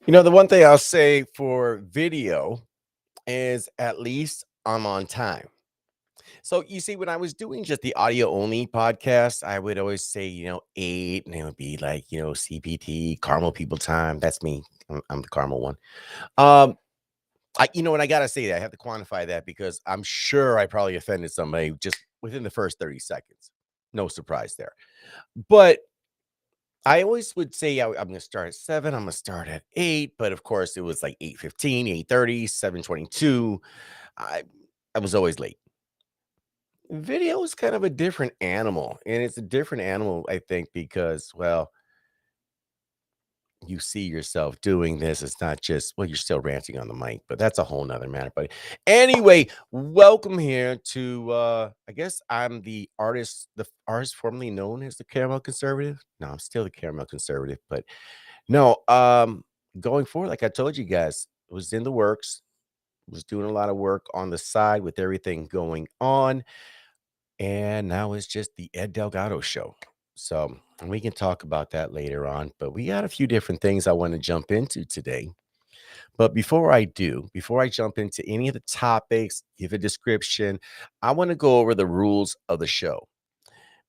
The one thing I'll say for video is at least I'm on time. So you see, when I was doing just the audio only podcast, I would always say, 8, and it would be like, CPT, caramel people time. That's me. I'm the caramel one. Um, and I gotta say that I have to quantify that because I'm sure I probably offended somebody just within the first 30 seconds. No surprise there. But I always would say I'm gonna start at 7, I'm gonna start at 8, but of course it was like 8:15, 8:30, 7:22. I I was always late. Video is kind of a different animal, and it's a different animal, I think, because, well, you see yourself doing this. It's not just, well, you're still ranting on the mic, but that's a whole nother matter. But anyway, welcome here to I guess I'm the artist formerly known as the Caramel Conservative. No, I'm still the Caramel Conservative, but no, going forward, like I told you guys, was in the works, was doing a lot of work on the side with everything going on. And now it's just the Ed Delgado Show. So we can talk about that later on. But we got a few different things I want to jump into today. But before I jump into any of the topics, give a description, I want to go over the rules of the show.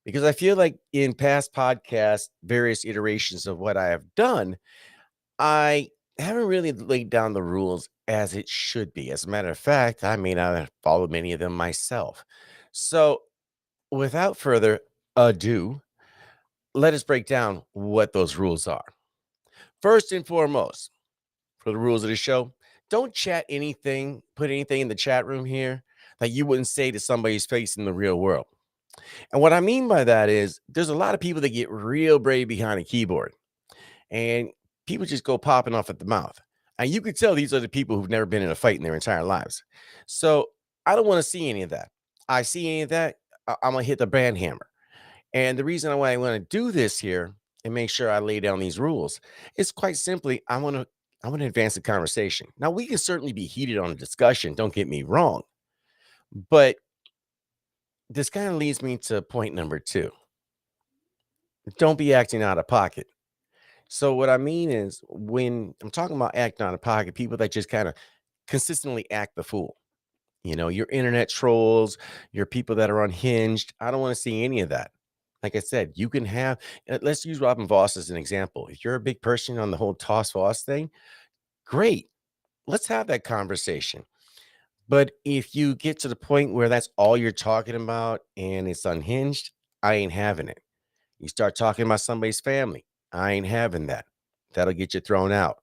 Because I feel like in past podcasts, various iterations of what I have done, I haven't really laid down the rules as it should be. As a matter of fact, I may not have followed many of them myself. So without further ado, let us break down what those rules are. First and foremost, for the rules of the show, don't put anything in the chat room here that you wouldn't say to somebody's face in the real world. And what I mean by that is there's a lot of people that get real brave behind a keyboard and people just go popping off at the mouth. And you could tell these are the people who've never been in a fight in their entire lives. So I don't want to see any of that. I see any of that, I'm going to hit the brand hammer. And the reason why I want to do this here and make sure I lay down these rules is quite simply I want to advance the conversation. Now we can certainly be heated on a discussion, don't get me wrong, but this kind of leads me to point number 2. Don't be acting out of pocket. So what I mean is when I'm talking about acting out of pocket, people that just kind of consistently act the fool. Your internet trolls, your people that are unhinged. I don't want to see any of that. Like I said, you can have, let's use Robin Voss as an example. If you're a big person on the whole Toss Voss thing, great. Let's have that conversation. But if you get to the point where that's all you're talking about and it's unhinged, I ain't having it. You start talking about somebody's family, I ain't having that. That'll get you thrown out.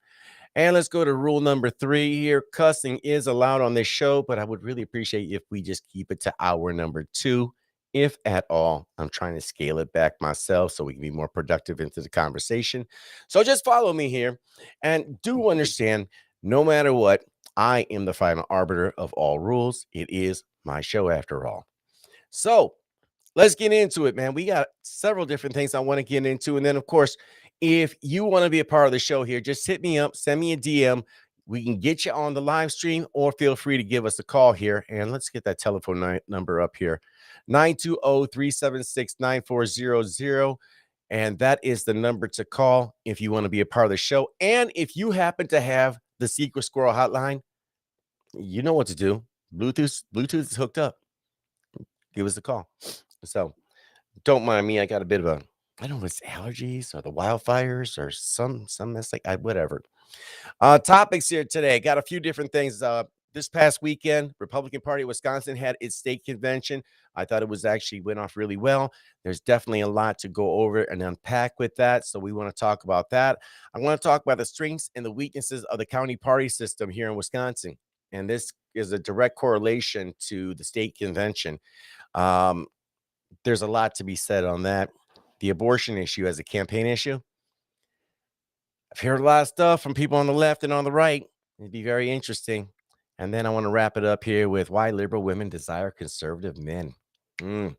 And let's go to rule number 3 here. Cussing is allowed on this show, but I would really appreciate if we just keep it to hour number 2, if at all. I'm trying to scale it back myself so we can be more productive into the conversation. So just follow me here and do understand no matter what, I am the final arbiter of all rules. It is my show after all. So let's get into it, man. We got several different things I want to get into. And then, of course, if you want to be a part of the show here, just hit me up, send me a DM. We can get you on the live stream or feel free to give us a call here. And let's get that telephone number up here 920-376-9400. And that is the number to call if you want to be a part of the show. And if you happen to have the Secret Squirrel hotline, you know what to do. Bluetooth is hooked up. Give us a call. So don't mind me. I got a bit of a, I don't know if it's allergies or the wildfires or some mess like whatever. Topics here today. Got a few different things. This past weekend, Republican Party of Wisconsin had its state convention. I thought it was actually went off really well. There's definitely a lot to go over and unpack with that. So we want to talk about that. I want to talk about the strengths and the weaknesses of the county party system here in Wisconsin. And this is a direct correlation to the state convention. Um, there's a lot to be said on that. The abortion issue as a campaign issue. I've heard a lot of stuff from people on the left and on the right. It'd be very interesting. And then I want to wrap it up here with why liberal women desire conservative men. You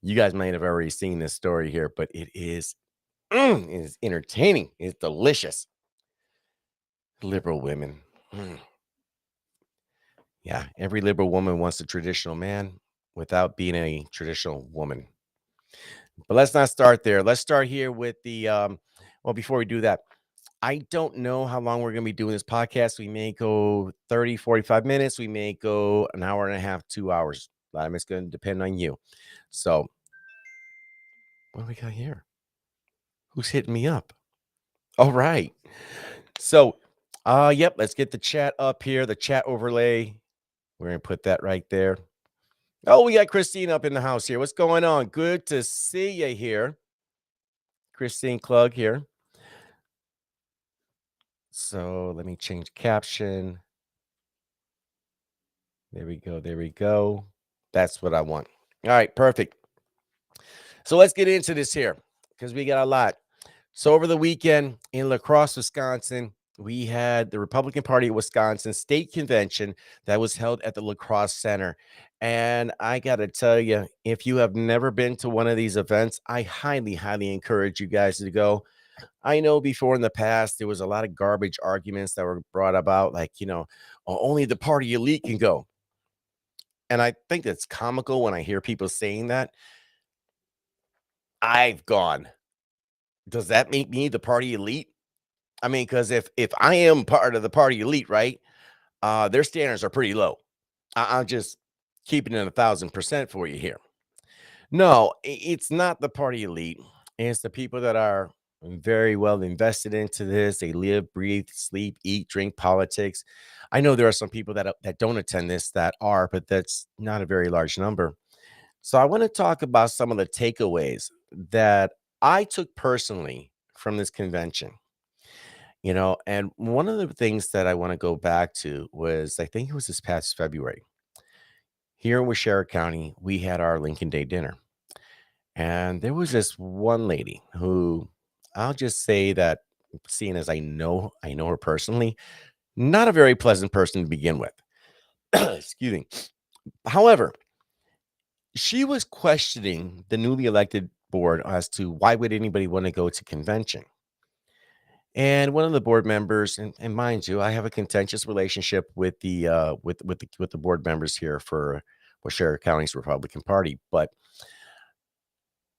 guys might have already seen this story here, but it is entertaining. It's delicious. Liberal women. Yeah, every liberal woman wants a traditional man without being a traditional woman. But let's not start there. Let's start here with the well, before we do that, I don't know how long we're going to be doing this podcast. We may go 30, 45 minutes. We may go an hour and a half, 2 hours. It's going to depend on you. So, what do we got here? Who's hitting me up? All right. So, yep, let's get the chat up here, the chat overlay. We're going to put that right there. Oh, we got Christine up in the house here. What's going on? Good to see you here. Christine Klug here. So let me change caption. There we go. There we go. That's what I want. All right, perfect. So let's get into this here because we got a lot. So over the weekend in La Crosse, Wisconsin, we had the Republican Party of Wisconsin state convention that was held at the La Crosse Center. And I got to tell you, if you have never been to one of these events, I highly, highly encourage you guys to go. I know before in the past, there was a lot of garbage arguments that were brought about, like, only the party elite can go. And I think that's comical when I hear people saying that. I've gone. Does that make me the party elite? I mean, because if I am part of the party elite, right? Their standards are pretty low. I'm just keeping it 1,000% for you here. No, it's not the party elite. It's the people that are very well invested into this. They live, breathe, sleep, eat, drink politics. I know there are some people that don't attend this that are, but that's not a very large number. So I want to talk about some of the takeaways that I took personally from this convention. And one of the things that I want to go back to was, I think it was this past February. Here in Washera County, we had our Lincoln Day dinner. And there was this one lady who, I'll just say that, seeing as I know her personally, not a very pleasant person to begin with. Excuse me. However, she was questioning the newly elected board as to why would anybody want to go to convention. And one of the board members, and mind you, I have a contentious relationship with the board members here for Washera County's Republican Party, but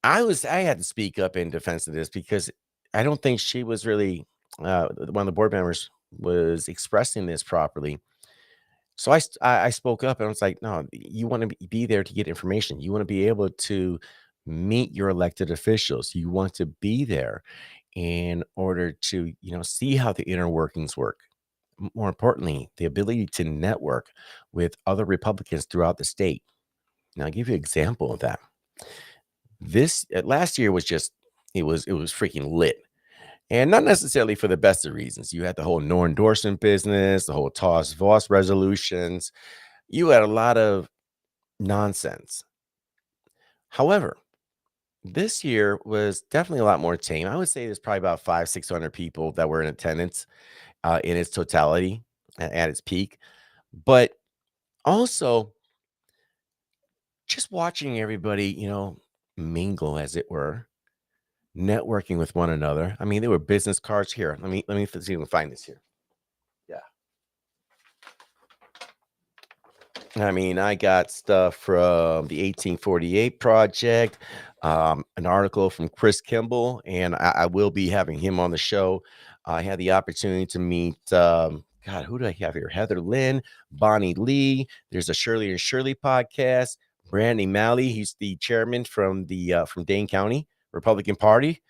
I had to speak up in defense of this because I don't think she was really one of the board members was expressing this properly. So I spoke up and I was like, no, you want to be there to get information. You want to be able to meet your elected officials. You want to be there in order to, see how the inner workings work. More importantly, the ability to network with other Republicans throughout the state. Now, I'll give you an example of that. This last year was just it was freaking lit. And not necessarily for the best of reasons. You had the whole no endorsement business, the whole Toss Voss resolutions. You had a lot of nonsense. However, this year was definitely a lot more tame. I would say there's probably about 600 people that were in attendance in its totality at its peak. But also, just watching everybody, mingle, as it were, networking with one another. I mean, there were business cards here. Let me see if I can find this here. Yeah. I mean, I got stuff from the 1848 Project, an article from Chris Kimball, and I will be having him on the show. I had the opportunity to meet, God, who do I have here? Heather Lynn, Bonnie Lee. There's a Shirley and Shirley podcast. Brandy Malley, he's the chairman from Dane County Republican Party.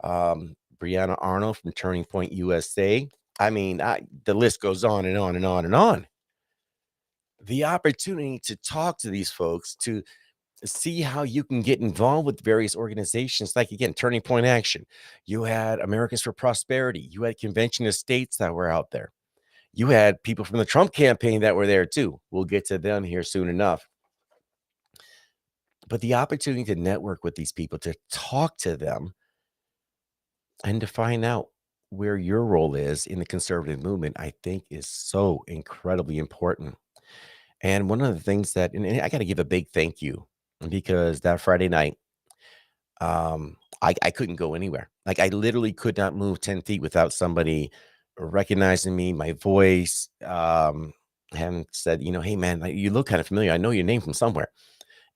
Brianna Arnold from Turning Point USA. I mean, the list goes on and on and on and on. The opportunity to talk to these folks, to see how you can get involved with various organizations, like, again, Turning Point Action. You had Americans for Prosperity. You had Convention of States that were out there. You had people from the Trump campaign that were there too. We'll get to them here soon enough. But the opportunity to network with these people, to talk to them, and to find out where your role is in the conservative movement, I think is so incredibly important. And one of the things and I got to give a big thank you, because that Friday night, I couldn't go anywhere. Like, I literally could not move 10 feet without somebody recognizing me, my voice, and said, hey man, like, you look kind of familiar. I know your name from somewhere.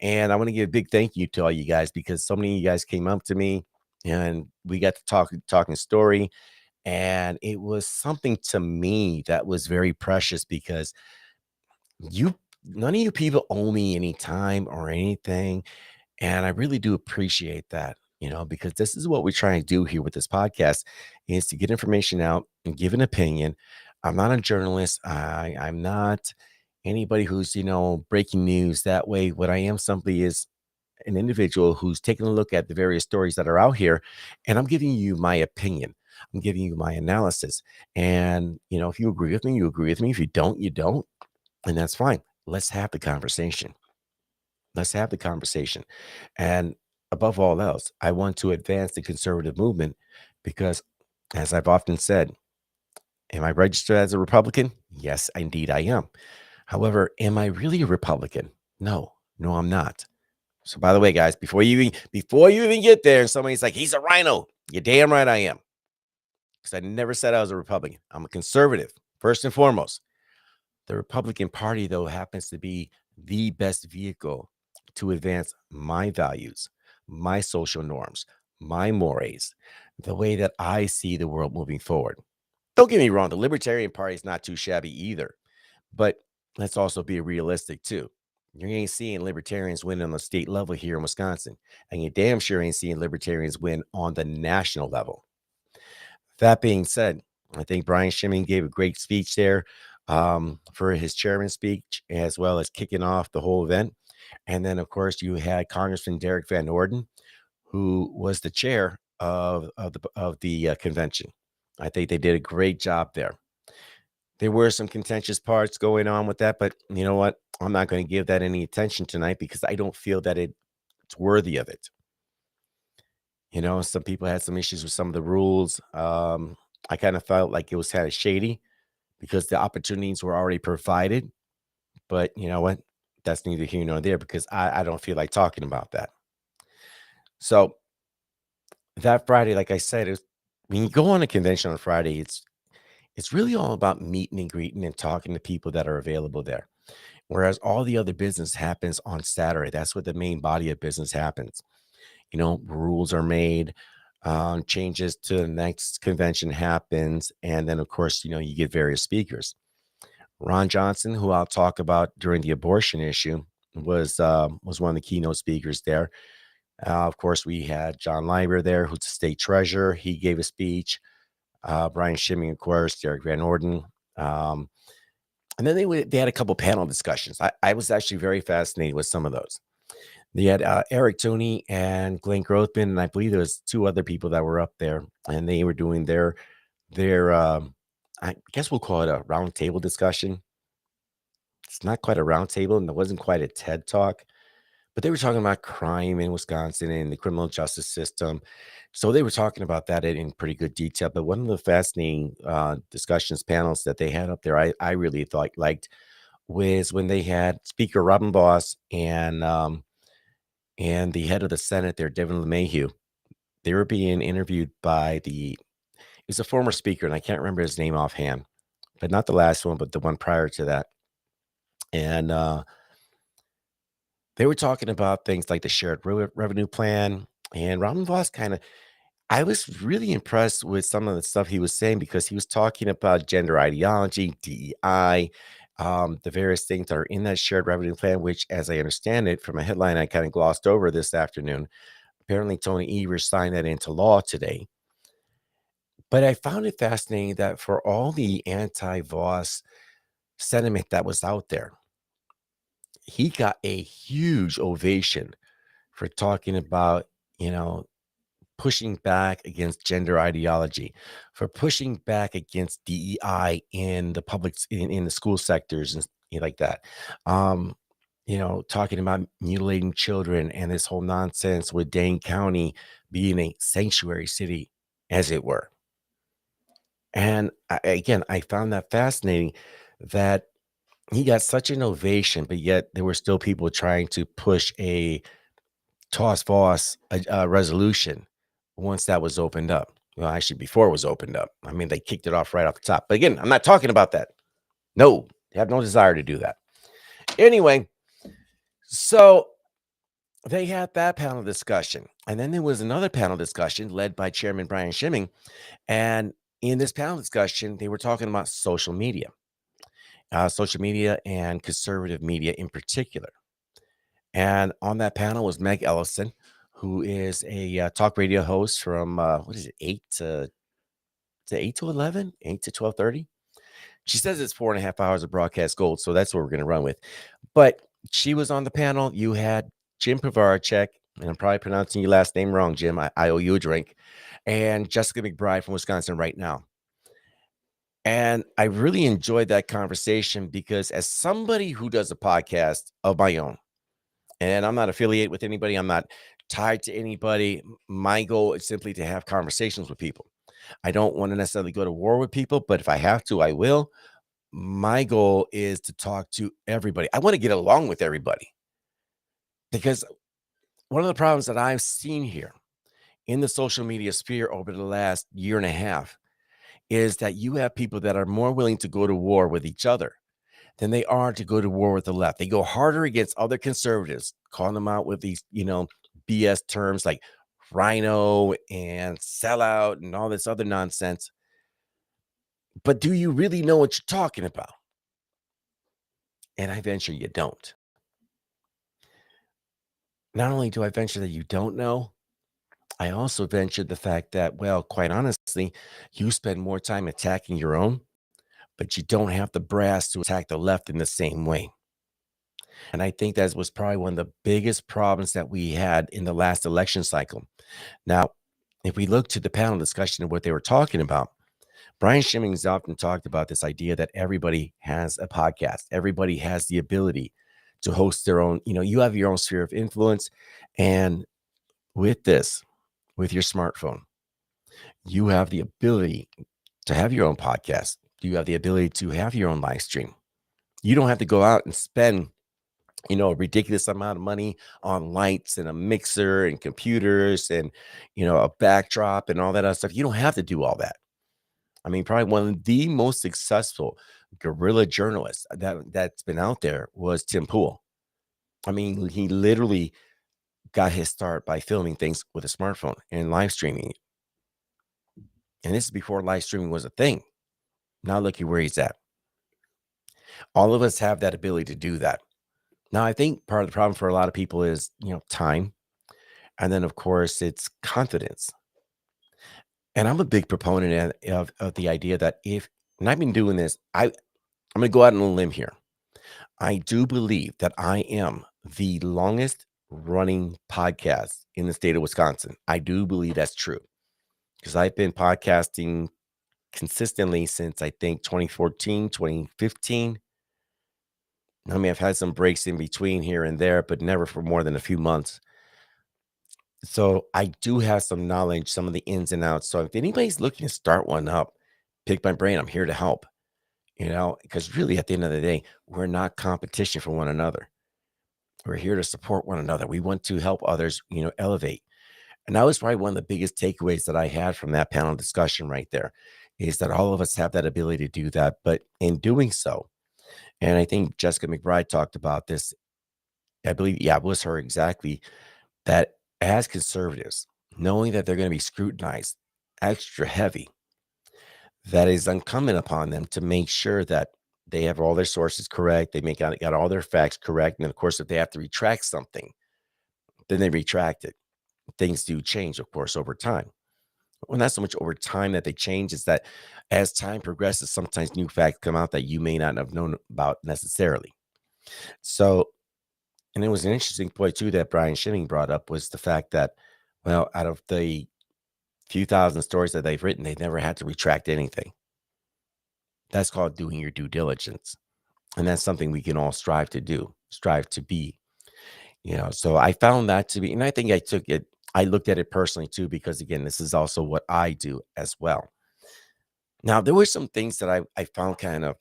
And I want to give a big thank you to all you guys, because so many of you guys came up to me and we got to talking story. And it was something to me that was very precious because you none of you people owe me any time or anything. And I really do appreciate that, because this is what we're trying to do here with this podcast is to get information out and give an opinion. I'm not a journalist. I'm not anybody who's, breaking news that way. What I am simply is an individual who's taking a look at the various stories that are out here, and I'm giving you my opinion. I'm giving you my analysis. And, if you agree with me, you agree with me. If you don't, you don't. And that's fine. Let's have the conversation. Let's have the conversation. And above all else, I want to advance the conservative movement because, as I've often said, am I registered as a Republican? Yes, indeed I am. However, am I really a Republican? No, no, I'm not. So, by the way, guys, before you even get there, and somebody's like, "He's a rhino," you're damn right I am, because I never said I was a Republican. I'm a conservative first and foremost. The Republican Party, though, happens to be the best vehicle to advance my values, my social norms, my mores, the way that I see the world moving forward. Don't get me wrong, the Libertarian Party is not too shabby either, but let's also be realistic too. You ain't seeing libertarians win on the state level here in Wisconsin, and you damn sure ain't seeing libertarians win on the national level. That being said, I think Brian Schimming gave a great speech there for his chairman speech, as well as kicking off the whole event. And then, of course, you had Congressman Derek Van Orden, who was the chair of the convention. I think they did a great job there. There were some contentious parts going on with that, but you know what? I'm not going to give that any attention tonight because I don't feel that it's worthy of it. Some people had some issues with some of the rules. I kind of felt like it was kind of shady because the opportunities were already provided. But you know what? That's neither here nor there because I don't feel like talking about that. So that Friday, like I said, is when you go on a convention on Friday, it's really all about meeting and greeting and talking to people that are available there. Whereas all the other business happens on Saturday. That's what the main body of business happens. Rules are made, changes to the next convention happens, and then of course, you get various speakers. Ron Johnson, who I'll talk about during the abortion issue, was one of the keynote speakers there. Of course, we had John Leiber there, who's the state treasurer. He gave a speech. Brian Schimming, of course, Derek Van Orden. And then they had a couple panel discussions. I was actually very fascinated with some of those. They had Eric Tooney and Glenn Grothman, and I believe there was two other people that were up there, and they were doing their I guess we'll call it a roundtable discussion. It's not quite a roundtable, and it wasn't quite a TED talk, but they were talking about crime in Wisconsin and the criminal justice system. So they were talking about that in pretty good detail. But one of the fascinating discussions panels that they had up there, I really thought liked was when they had Speaker Robin Boss and the head of the Senate there, Devin LeMahieu. They were being interviewed by he's a former speaker, and I can't remember his name offhand, but not the last one, but the one prior to that. And they were talking about things like the shared revenue plan. And Robin Voss I was really impressed with some of the stuff he was saying because he was talking about gender ideology, DEI, the various things that are in that shared revenue plan, which, as I understand it from a headline I kind of glossed over this afternoon, apparently Tony Evers signed that into law today. But I found it fascinating that for all the anti-Voss sentiment that was out there, he got a huge ovation for talking about, you know, pushing back against gender ideology, for pushing back against DEI in the in the school sectors and like that. Um, talking about mutilating children and this whole nonsense with Dane County being a sanctuary city, as it were. And again, I found that fascinating that he got such an ovation, but yet there were still people trying to push a toss Voss a resolution once that was opened up. Well, actually, before it was opened up. I mean, they kicked it off right off the top. But again, I'm not talking about that. No, they have no desire to do that. Anyway, so they had that panel discussion. And then there was another panel discussion led by Chairman Brian Schimming. And In this panel discussion, they were talking about social media and conservative media in particular. And on that panel was Meg Ellison, who is a talk radio host from what is it, 8 to 11, 8 to 12:30. She says it's 4.5 hours of broadcast gold, so that's what we're going to run with. But she was on the panel. You had Jim Pavarchek, and I'm probably pronouncing your last name wrong, Jim. I owe you a drink. And Jessica McBride from Wisconsin right now. And I really enjoyed that conversation because as somebody who does a podcast of my own, and I'm not affiliated with anybody, I'm not tied to anybody. My goal is simply to have conversations with people. I don't want to necessarily go to war with people, but if I have to, I will. My goal is to talk to everybody. I want to get along with everybody because one of the problems that I've seen here in the social media sphere over the last year and a half is that you have people that are more willing to go to war with each other than they are to go to war with the left. They go harder against other conservatives, calling them out with these, BS terms like rhino and sellout and all this other nonsense. But do you really know what you're talking about? And I venture you don't. Not only do I venture that you don't know, I also venture the fact that, well, quite honestly, you spend more time attacking your own, but you don't have the brass to attack the left in the same way. And I think that was probably one of the biggest problems that we had in the last election cycle. Now, if we look to the panel discussion of what they were talking about, Brian Shimmings often talked about this idea that everybody has a podcast. Everybody has the ability to host their own, you have your own sphere of influence. And with this, with your smartphone, you have the ability to have your own podcast. You have the ability to have your own live stream. You don't have to go out and spend a ridiculous amount of money on lights and a mixer and computers and, a backdrop and all that other stuff. You don't have to do all that. I mean, probably one of the most successful guerrilla journalists that's been out there was Tim Pool. I mean, he literally got his start by filming things with a smartphone and live streaming. And this is before live streaming was a thing. Now look at where he's at. All of us have that ability to do that. Now, I think part of the problem for a lot of people is, time. And then, of course, it's confidence. And I'm a big proponent of the idea that and I've been doing this, I'm going to go out on a limb here. I do believe that I am the longest running podcast in the state of Wisconsin. I do believe that's true because I've been podcasting consistently since I think 2014, 2015. I mean, I've had some breaks in between here and there, but never for more than a few months. So I do have some knowledge, some of the ins and outs. So if anybody's looking to start one up, pick my brain. I'm here to help, because really at the end of the day, we're not competition for one another. We're here to support one another. We want to help others, elevate. And that was probably one of the biggest takeaways that I had from that panel discussion right there is that all of us have that ability to do that. But in doing so, and I think Jessica McBride talked about this, I believe, yeah, it was her exactly, that as conservatives, knowing that they're going to be scrutinized extra heavy, that is incumbent upon them to make sure that they have all their sources correct. They got all their facts correct. And of course, if they have to retract something, then they retract it. Things do change, of course, over time. Well, not so much over time that they change, is that as time progresses, sometimes new facts come out that you may not have known about necessarily. So, and it was an interesting point too that Brian Shimming brought up was the fact that, well, out of the few thousand stories that they've written, they've never had to retract anything. That's called doing your due diligence. And that's something we can all strive to do, strive to be. So I found that to be, and I think I looked at it personally too, because again, this is also what I do as well. Now, there were some things that I found kind of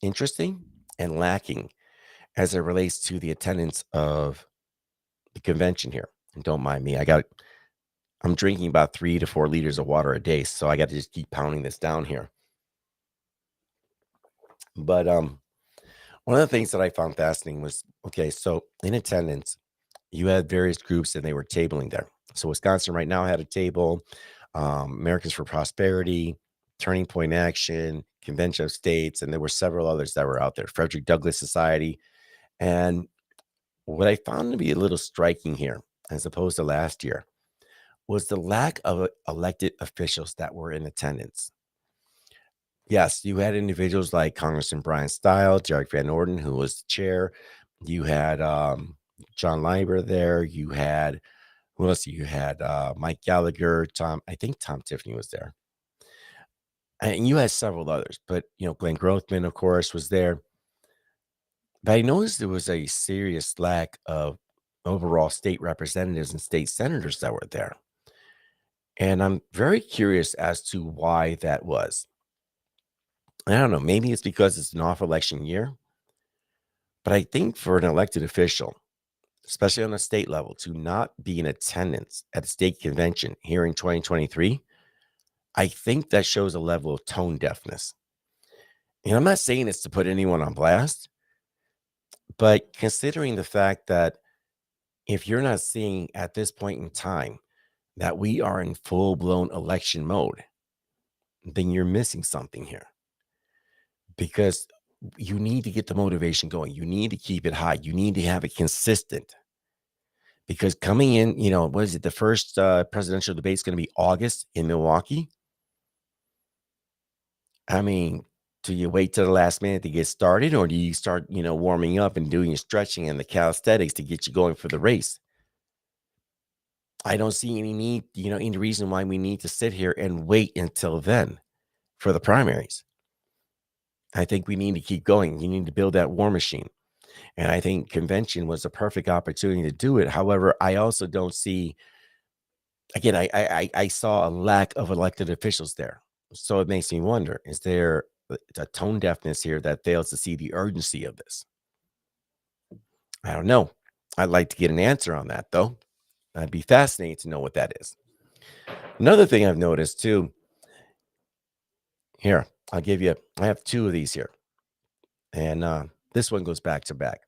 interesting and lacking as it relates to the attendance of the convention here. And don't mind me, I'm drinking about 3 to 4 liters of water a day, so I got to just keep pounding this down here. But one of the things that I found fascinating was, okay, so in attendance, you had various groups and they were tabling there. So Wisconsin right now had a table. Americans for Prosperity, Turning Point Action, Convention of States, and there were several others that were out there, Frederick Douglass Society. And what I found to be a little striking here, as opposed to last year, was the lack of elected officials that were in attendance. Yes, you had individuals like Congressman Brian Stiles, Derek Van Orden, who was the chair. You had John Leiber there. You had who else? You had Mike Gallagher, I think Tom Tiffany was there. And you had several others, but Glenn Grothman, of course, was there. But I noticed there was a serious lack of overall state representatives and state senators that were there. And I'm very curious as to why that was. I don't know, maybe it's because it's an off election year, but I think for an elected official, especially on a state level, to not be in attendance at a state convention here in 2023, I think that shows a level of tone deafness. And I'm not saying it's to put anyone on blast, but considering the fact that if you're not seeing at this point in time that we are in full blown election mode, then you're missing something here because you need to get the motivation going. You need to keep it high. You need to have it consistent because coming in, what is it? The first presidential debate is going to be August in Milwaukee. I mean, do you wait till the last minute to get started or do you start, warming up and doing your stretching and the calisthenics to get you going for the race? I don't see any need, any reason why we need to sit here and wait until then for the primaries. I think we need to keep going. You need to build that war machine. And I think convention was a perfect opportunity to do it. However, I also don't see, again, I saw a lack of elected officials there. So it makes me wonder, is there a tone deafness here that fails to see the urgency of this? I don't know. I'd like to get an answer on that, though. I'd be fascinated to know what that is. Another thing I've noticed, too, here, I have two of these here. And this one goes back to back.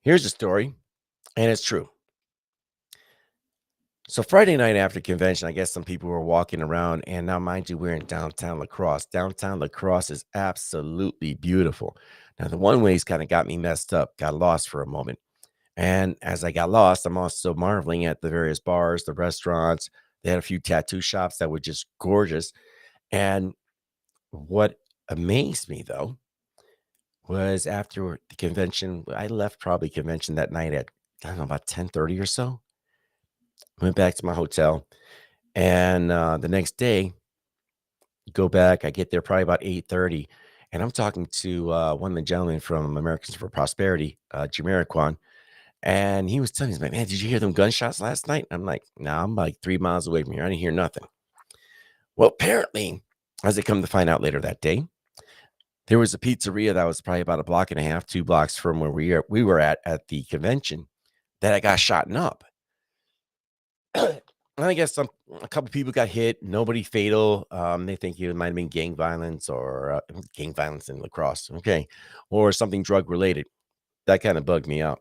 Here's a story, and it's true. So Friday night after convention, I guess some people were walking around, and now mind you, we're in downtown La Crosse. Downtown La Crosse is absolutely beautiful. Now, the one ways kind of got me messed up, got lost for a moment. And as I got lost, I'm also marveling at the various bars, the restaurants. They had a few tattoo shops that were just gorgeous. And what amazed me, though, was after the convention, I left probably convention that night at, I don't know, about 10:30 or so. Went back to my hotel. And the next day, go back. I get there probably about 8:30. And I'm talking to one of the gentlemen from Americans for Prosperity, Jamariquan. And he was telling me, he's like, man, did you hear them gunshots last night? I'm like, nah, I'm like 3 miles away from here. I didn't hear nothing. Well, apparently, as I come to find out later that day, there was a pizzeria that was probably about a block and a half, 2 blocks from where we were at the convention that I got shot up. And I guess a couple people got hit, nobody fatal. They think it might have been gang violence or gang violence in La Crosse, okay, or something drug related. That kind of bugged me out.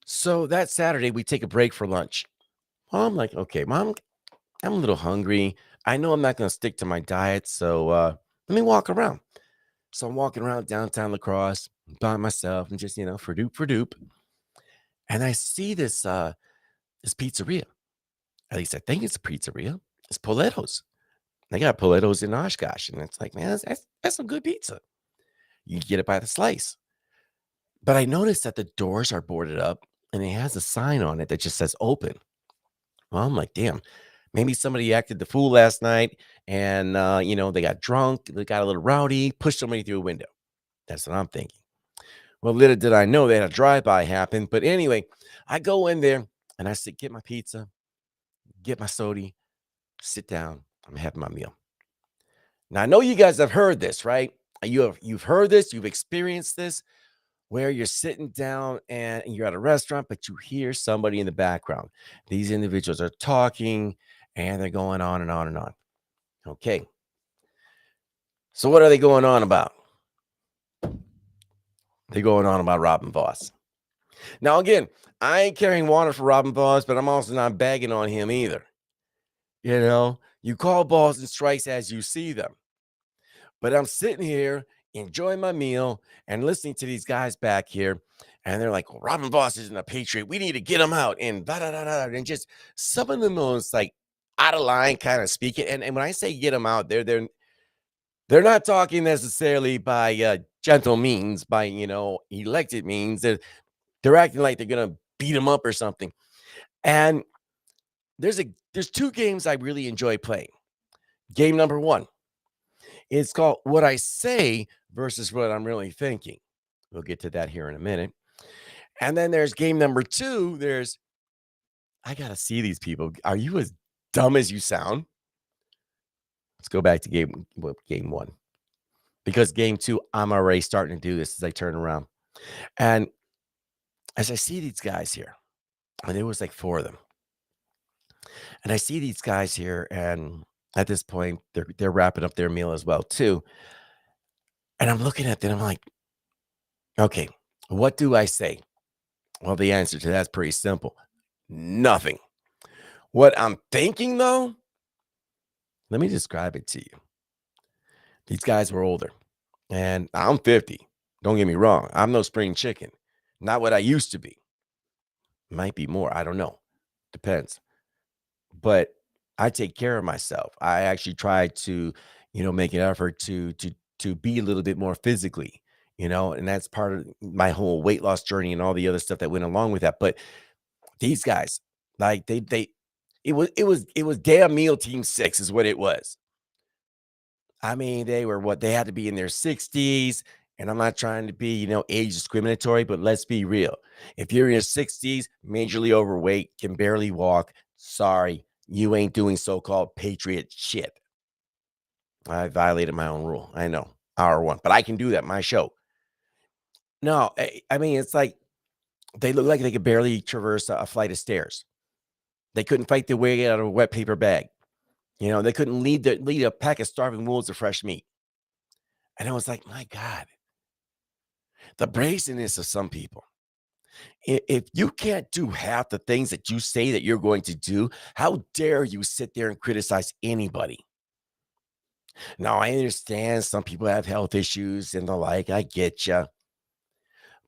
So that Saturday, we take a break for lunch. Well, I'm like, okay, Mom, I'm a little hungry. I know I'm not going to stick to my diet, so let me walk around. So I'm walking around downtown La Crosse by myself and just, for doop. And I see this pizzeria. At least I think it's a pizzeria. It's Poletto's. They got Poletto's in Oshkosh. And it's like, man, that's some good pizza. You can get it by the slice. But I noticed that the doors are boarded up and it has a sign on it that just says open. Well, I'm like, damn, maybe somebody acted the fool last night and, they got drunk, they got a little rowdy, pushed somebody through a window. That's what I'm thinking. Well, little did I know that a drive-by happened. But anyway, I go in there and I sit, get my pizza, get my soda, sit down. I'm having my meal. Now, I know you guys have heard this, right? You've heard this, you've experienced this, where you're sitting down and you're at a restaurant, but you hear somebody in the background. These individuals are talking and they're going on and on and on. Okay. So what are they going on about? They're going on about Robin Voss. Now, again, I ain't carrying water for Robin Voss, but I'm also not bagging on him either. You call balls and strikes as you see them. But I'm sitting here enjoying my meal and listening to these guys back here. And they're like, well, Robin Voss isn't a Patriot. We need to get him out. And da da da da. And just some of the most like out of line kind of speaking. And when I say get them out, they're not talking necessarily by gentle means, by elected means. They're acting like they're gonna beat him up or something. And there's two games I really enjoy playing. Game number one, it's called What I Say versus What I'm Really Thinking. We'll get to that here in a minute. And then there's game number two. There's I gotta see these people. Are you as dumb as you sound? Let's go back to game one. Because game two, I'm already starting to do this as I turn around. And as I see these guys here, and there was like four of them, and I see these guys here, and at this point, they're wrapping up their meal as well too. And I'm looking at them, I'm like, okay, what do I say? Well, the answer to that's pretty simple. Nothing. What I'm thinking though, let me describe it to you. These guys were older, and I'm 50. Don't get me wrong. I'm no spring chicken. Not what I used to be. Might be more. I don't know. Depends. But I take care of myself. I actually try to, make an effort to be a little bit more physically, and that's part of my whole weight loss journey and all the other stuff that went along with that. But these guys, like it was damn meal team 6 is what it was. I mean, they had to be in their 60s. And I'm not trying to be, age discriminatory, but let's be real. If you're in your 60s, majorly overweight, can barely walk, sorry, you ain't doing so-called patriot shit. I violated my own rule. I know. Hour one, but I can do that. My show. No, I mean, it's like they look like they could barely traverse a flight of stairs. They couldn't fight their way out of a wet paper bag. They couldn't lead a pack of starving wolves of fresh meat. And I was like, my God, the brazenness of some people. If you can't do half the things that you say that you're going to do, how dare you sit there and criticize anybody? Now, I understand some people have health issues and the like. I get you.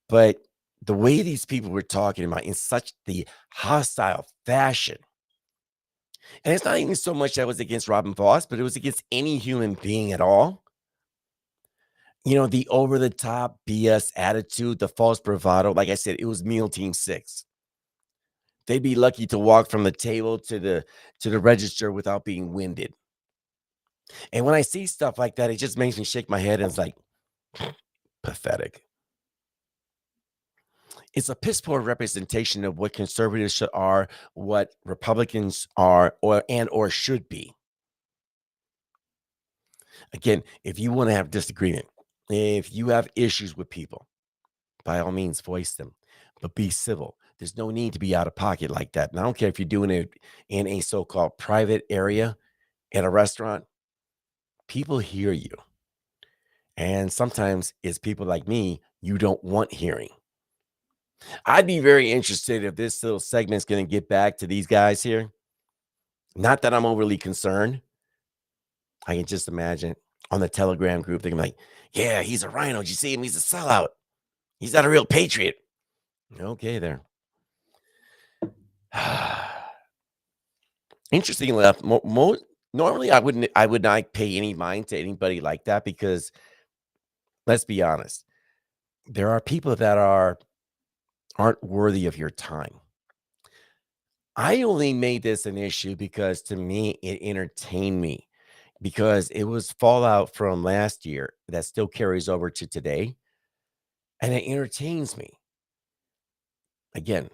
But the way these people were talking about in such the hostile fashion, and it's not even so much that was against Robin Voss, but it was against any human being at all. The over the top BS attitude, the false bravado. Like I said, it was Meal Team 6. They'd be lucky to walk from the table to the register without being winded. And when I see stuff like that, it just makes me shake my head and it's like pathetic. It's a piss poor representation of what conservatives are, what Republicans are, or should be. Again, if you want to have disagreement, if you have issues with people, by all means, voice them, but be civil. There's no need to be out of pocket like that. And I don't care if you're doing it in a so-called private area at a restaurant. People hear you. And sometimes it's people like me you don't want hearing. I'd be very interested if this little segment's going to get back to these guys here. Not that I'm overly concerned. I can just imagine on the Telegram group, they're like, yeah, he's a rhino. Did you see him? He's a sellout. He's not a real patriot. Okay, there. Interestingly enough, normally I would not pay any mind to anybody like that because let's be honest, there are people that aren't worthy of your time. I only made this an issue because to me it entertained me because it was fallout from last year that still carries over to today and it entertains me. Again,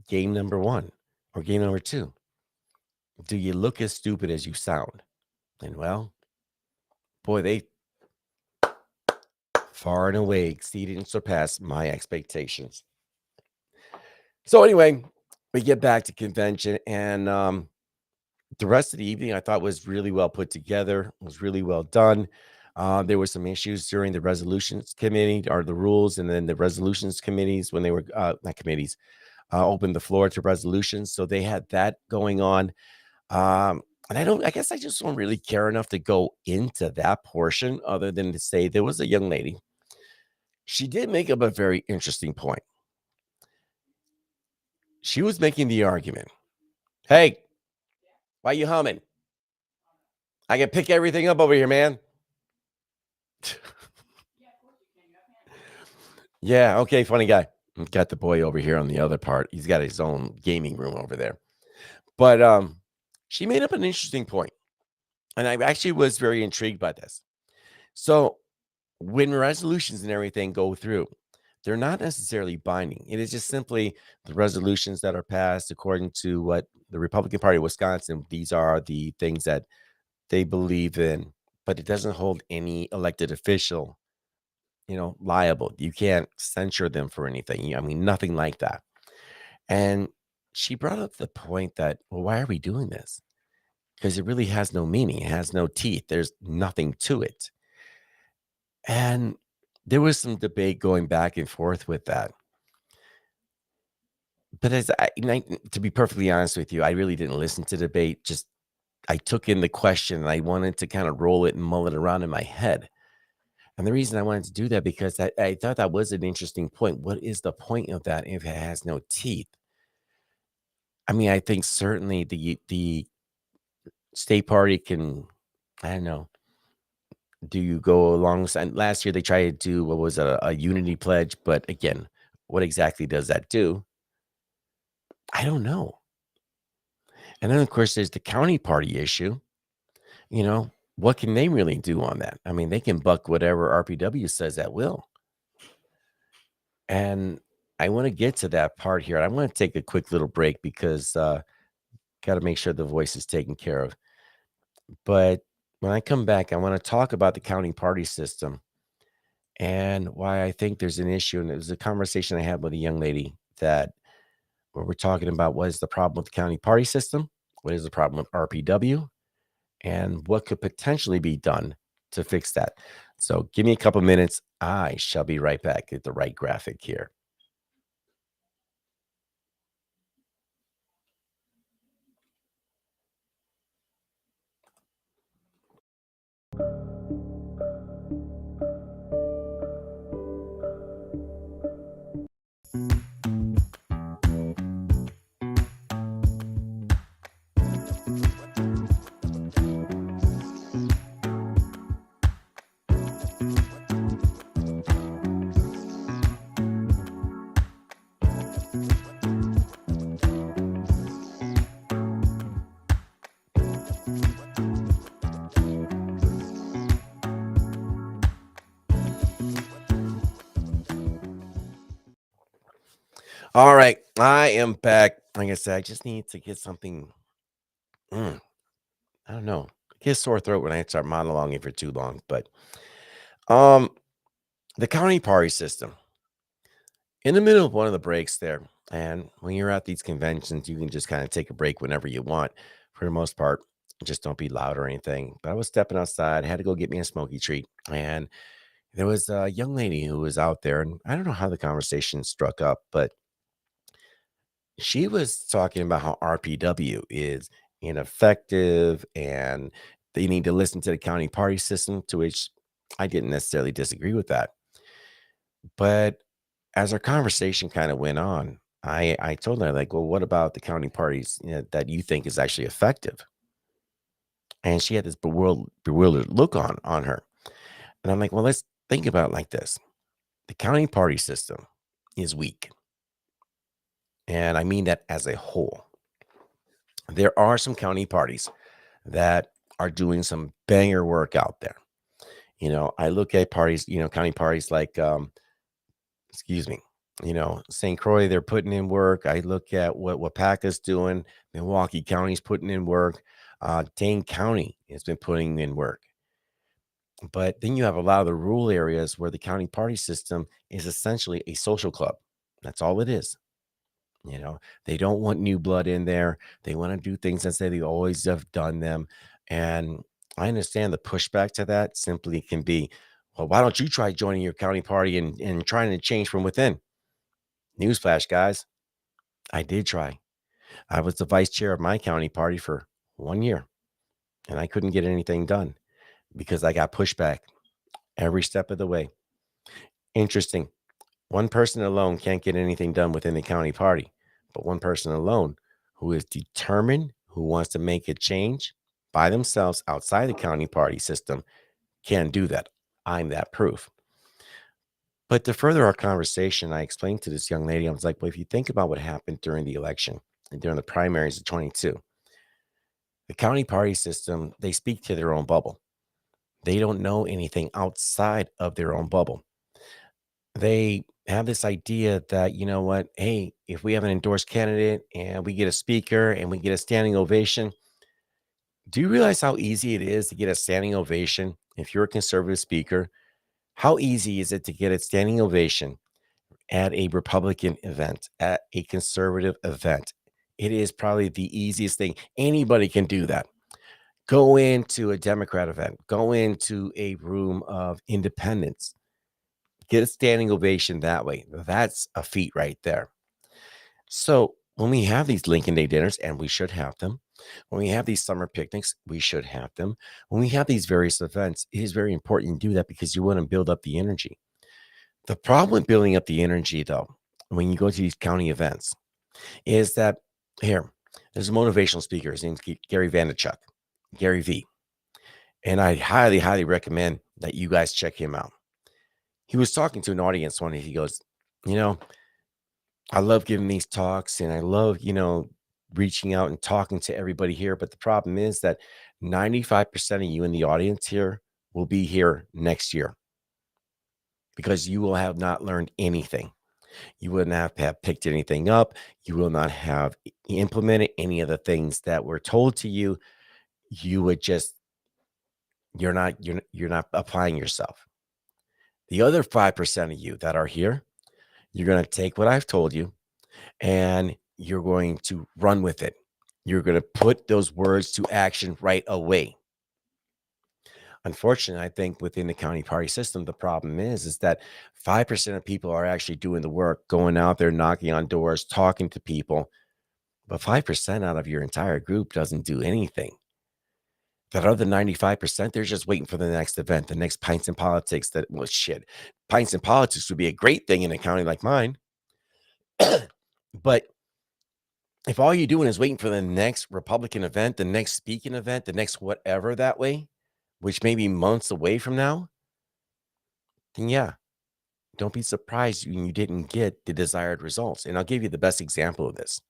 game number 1 or game number 2. Do you look as stupid as you sound? And well, boy, they far and away exceeded and surpassed my expectations. So anyway, we get back to convention and the rest of the evening I thought was really well put together, was really well done. There were some issues during the resolutions committee or the rules, and then the resolutions committees when they were not committees opened the floor to resolutions. So they had that going on. And I guess I just don't really care enough to go into that portion other than to say there was a young lady. She did make up a very interesting point. She was making the argument, hey, why you humming? I can pick everything up over here, man. Yeah, okay, funny guy. Got the boy over here on the other part. He's got his own gaming room over there. But she made up an interesting point, and I actually was very intrigued by this. So when resolutions and everything go through, they're not necessarily binding. It is just simply the resolutions that are passed according to what the Republican Party of Wisconsin, these are the things that they believe in, but it doesn't hold any elected official, liable. You can't censure them for anything. I mean, nothing like that. And she brought up the point that, well, why are we doing this? Because it really has no meaning. It has no teeth. There's nothing to it. And there was some debate going back and forth with that. But to be perfectly honest with you, I really didn't listen to debate. Just I took in the question and I wanted to kind of roll it and mull it around in my head. And the reason I wanted to do that because I thought that was an interesting point. What is the point of that if it has no teeth? I mean, I think certainly the state party can, I don't know, do you go alongside? Last year they tried to do what was a unity pledge, but again, what exactly does that do? I don't know. And then of course there's the county party issue. What can they really do on that? I mean, they can buck whatever RPW says at will. And I want to get to that part here. I want to take a quick little break because got to make sure the voice is taken care of. But when I come back, I want to talk about the county party system and why I think there's an issue. And it was a conversation I had with a young lady that where we're talking about what is the problem with the county party system, what is the problem with RPW, and what could potentially be done to fix that. So give me a couple minutes. I shall be right back. Get the right graphic here. All right, I am back. Like I said, I just need to get something. I don't know. I get a sore throat when I start monologuing for too long. But um, the county party system in the middle of one of the breaks there, and when you're at these conventions, you can just kind of take a break whenever you want. For the most part, just don't be loud or anything. But I was stepping outside, had to go get me a smoky treat, and there was a young lady who was out there, and I don't know how the conversation struck up, but she was talking about how RPW is ineffective and they need to listen to the county party system, to which I didn't necessarily disagree with that. But as our conversation kind of went on, I told her, like, well, what about the county parties that you think is actually effective? And she had this bewildered look on her. And I'm like, well, let's think about it like this. The county party system is weak. And I mean that as a whole. There are some county parties that are doing some banger work out there. I look at parties, county parties like, excuse me, St. Croix, they're putting in work. I look at what Wapaka's doing. Milwaukee County's putting in work. Dane County has been putting in work. But then you have a lot of the rural areas where the county party system is essentially a social club. That's all it is. They don't want new blood in there. They want to do things as they always have done them. And I understand the pushback to that simply can be, well, why don't you try joining your county party and trying to change from within? Newsflash, guys, I did try. I was the vice chair of my county party for 1 year, and I couldn't get anything done because I got pushback every step of the way. Interesting. One person alone can't get anything done within the county party, but one person alone who is determined, who wants to make a change by themselves outside the county party system can do that. I'm that proof. But to further our conversation, I explained to this young lady, I was like, well, if you think about what happened during the election and during the primaries of 22, the county party system, they speak to their own bubble. They don't know anything outside of their own bubble. They have this idea that, you know what, hey, if we have an endorsed candidate and we get a speaker and we get a standing ovation, do you realize how easy it is to get a standing ovation if you're a conservative speaker? How easy is it to get a standing ovation at a Republican event, at a conservative event? It is probably the easiest thing. Anybody can do that. Go into a Democrat event, go into a room of independents, get a standing ovation that way. That's a feat right there. So when we have these Lincoln Day dinners, and we should have them, when we have these summer picnics, we should have them. When we have these various events, it is very important to do that because you want to build up the energy. The problem with building up the energy, though, when you go to these county events, is that here, there's a motivational speaker. His name's Gary Vaynerchuk, Gary V. And I highly, highly recommend that you guys check him out. He was talking to an audience one day. He goes, you know, I love giving these talks and I love, reaching out and talking to everybody here. But the problem is that 95% of you in the audience here will be here next year because you will have not learned anything. You wouldn't have picked anything up. You will not have implemented any of the things that were told to you. You would just, you're not applying yourself. The other 5% of you that are here, you're going to take what I've told you and you're going to run with it. You're going to put those words to action right away. Unfortunately, I think within the county party system, the problem is that 5% of people are actually doing the work, going out there, knocking on doors, talking to people. But 5% out of your entire group doesn't do anything. That other 95%, they're just waiting for the next event, the next Pints in Politics. Shit. Pints in Politics would be a great thing in a county like mine. But if all you're doing is waiting for the next Republican event, the next speaking event, the next whatever that way, which may be months away from now, then yeah, don't be surprised when you didn't get the desired results. And I'll give you the best example of this.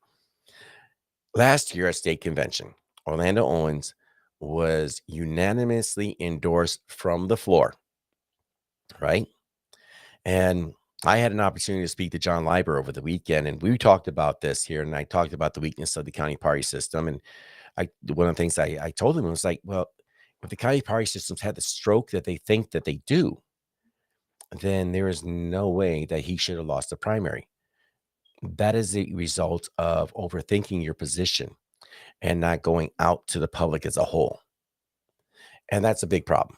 Last year at state convention, Orlando Owens was unanimously endorsed from the floor, right? And I had an opportunity to speak to John Leiber over the weekend, and we talked about this here, and I talked about the weakness of the county party system. And one of the things I told him was like, well, if the county party systems had the stroke that they think that they do, then there is no way that he should have lost the primary. That is the result of overthinking your position and not going out to the public as a whole. And that's a big problem.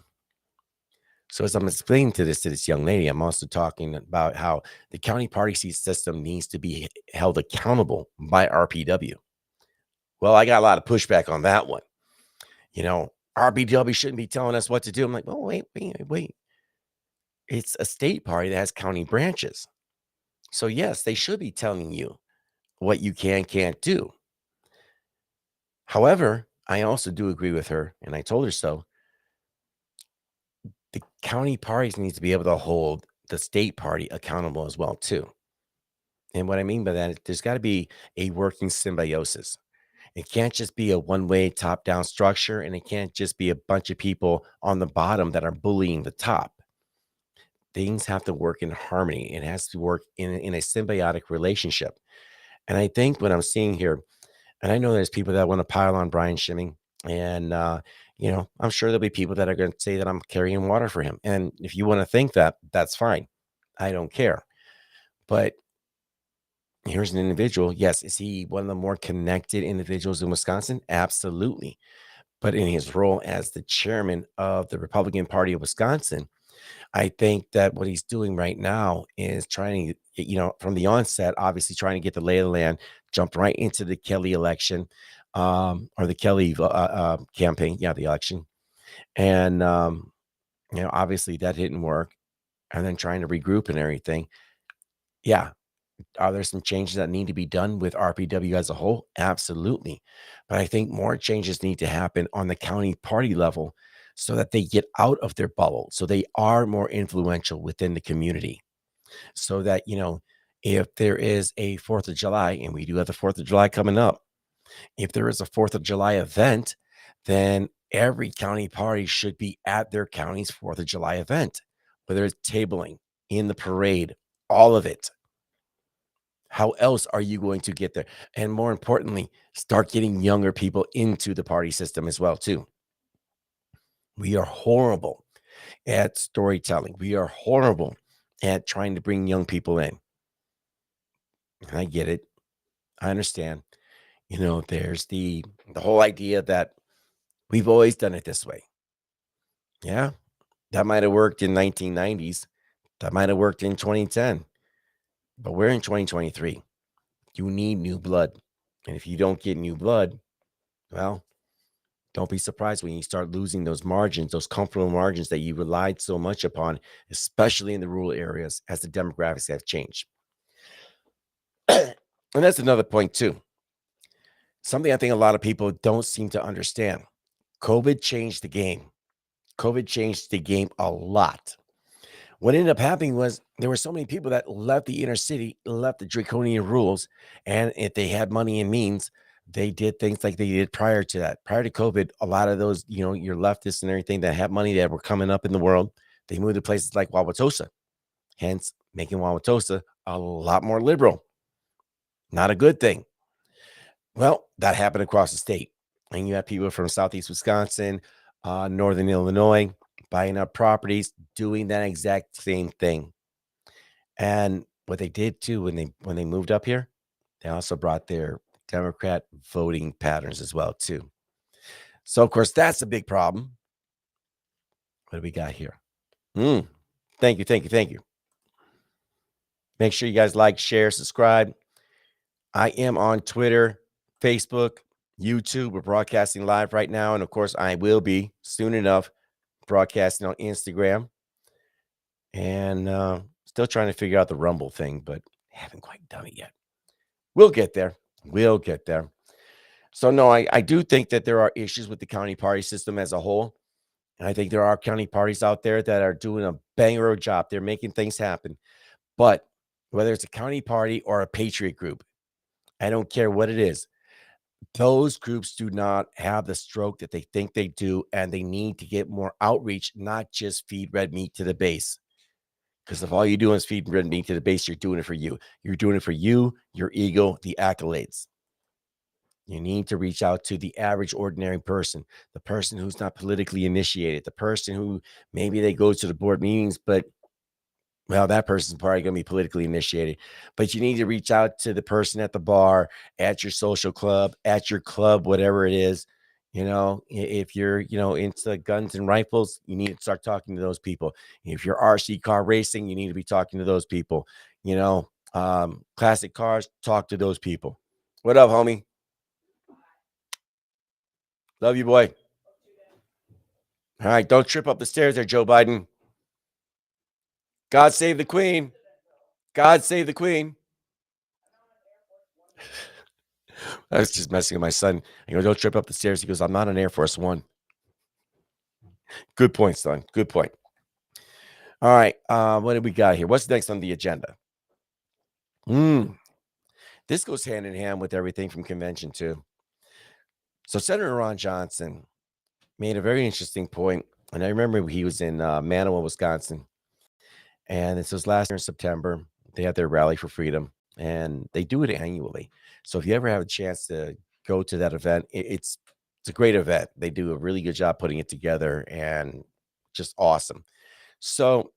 So as I'm explaining to this young lady, I'm also talking about how the county party seat system needs to be held accountable by RPW. Well, I got a lot of pushback on that one. RPW shouldn't be telling us what to do. I'm like, oh, wait. It's a state party that has county branches. So yes, they should be telling you what you can't do. However, I also do agree with her, and I told her so. The county parties need to be able to hold the state party accountable as well, too. And what I mean by that is there's got to be a working symbiosis. It can't just be a one-way top-down structure, and it can't just be a bunch of people on the bottom that are bullying the top. Things have to work in harmony. It has to work in a symbiotic relationship. And I think what I'm seeing here, and I know there's people that want to pile on Brian Schimming, and I'm sure there'll be people that are going to say that I'm carrying water for him. And if you want to think that, that's fine. I don't care. But here's an individual. Yes, is he one of the more connected individuals in Wisconsin? Absolutely. But in his role as the chairman of the Republican Party of Wisconsin, I think that what he's doing right now is trying to, from the onset, obviously trying to get the lay of the land, jump right into the Kelly election, or the Kelly campaign, yeah, the election, and obviously that didn't work, and then trying to regroup and everything. Yeah, are there some changes that need to be done with RPW as a whole? Absolutely. But I think more changes need to happen on the county party level so that they get out of their bubble, so they are more influential within the community. So that, if there is a 4th of July, and we do have the 4th of July coming up, if there is a 4th of July event, then every county party should be at their county's 4th of July event, whether it's tabling, in the parade, all of it. How else are you going to get there? And more importantly, start getting younger people into the party system as well too. We are horrible at storytelling. We are horrible at trying to bring young people in. And I get it. I understand. There's the whole idea that we've always done it this way. Yeah, that might have worked in 1990s. That might have worked in 2010. But we're in 2023. You need new blood. And if you don't get new blood, well, don't be surprised when you start losing those margins, those comfortable margins that you relied so much upon, especially in the rural areas as the demographics have changed. And that's another point, too. Something I think a lot of people don't seem to understand. COVID changed the game. COVID changed the game a lot. What ended up happening was there were so many people that left the inner city, left the draconian rules, and if they had money and means, they did things like they did prior to that. Prior to COVID, a lot of those, your leftists and everything that had money that were coming up in the world, they moved to places like Wauwatosa, hence making Wauwatosa a lot more liberal. Not a good thing. Well, that happened across the state. And you have people from Southeast Wisconsin, Northern Illinois, buying up properties, doing that exact same thing. And what they did too when they moved up here, they also brought their Democrat voting patterns as well too. So of course that's a big problem. What do we got here? Thank you, thank you, thank you. Make sure you guys like, share, subscribe. I am on Twitter, Facebook, YouTube. We're broadcasting live right now, and of course I will be soon enough broadcasting on Instagram. And still trying to figure out the Rumble thing, but haven't quite done it yet. We'll get there. We'll get there. So, no, I do think that there are issues with the county party system as a whole. And I think there are county parties out there that are doing a banger of a job. They're making things happen. But whether it's a county party or a patriot group, I don't care what it is. Those groups do not have the stroke that they think they do, and they need to get more outreach, not just feed red meat to the base. Because if all you do is feed red meat to the base, you're doing it for you. You're doing it for you, your ego, the accolades. You need to reach out to the average, ordinary person, the person who's not politically initiated, the person who maybe they go to the board meetings, but well, that person's probably going to be politically initiated. But you need to reach out to the person at the bar, at your social club, at your club, whatever it is. If you're, into guns and rifles, you need to start talking to those people. If you're RC car racing, you need to be talking to those people. Classic cars, talk to those people. What up, homie? Love you, boy. All right, don't trip up the stairs there, Joe Biden. God save the queen. God save the queen. I was just messing with my son. I go, don't trip up the stairs. He goes, I'm not an Air Force One. Good point, son. Good point. All right. What do we got here? What's next on the agenda? This goes hand in hand with everything from convention too. So Senator Ron Johnson made a very interesting point, and I remember he was in Manawa, Wisconsin, and this was last year in September. They had their rally for freedom, and they do it annually. So if you ever have a chance to go to that event, it's a great event. They do a really good job putting it together, and just awesome. So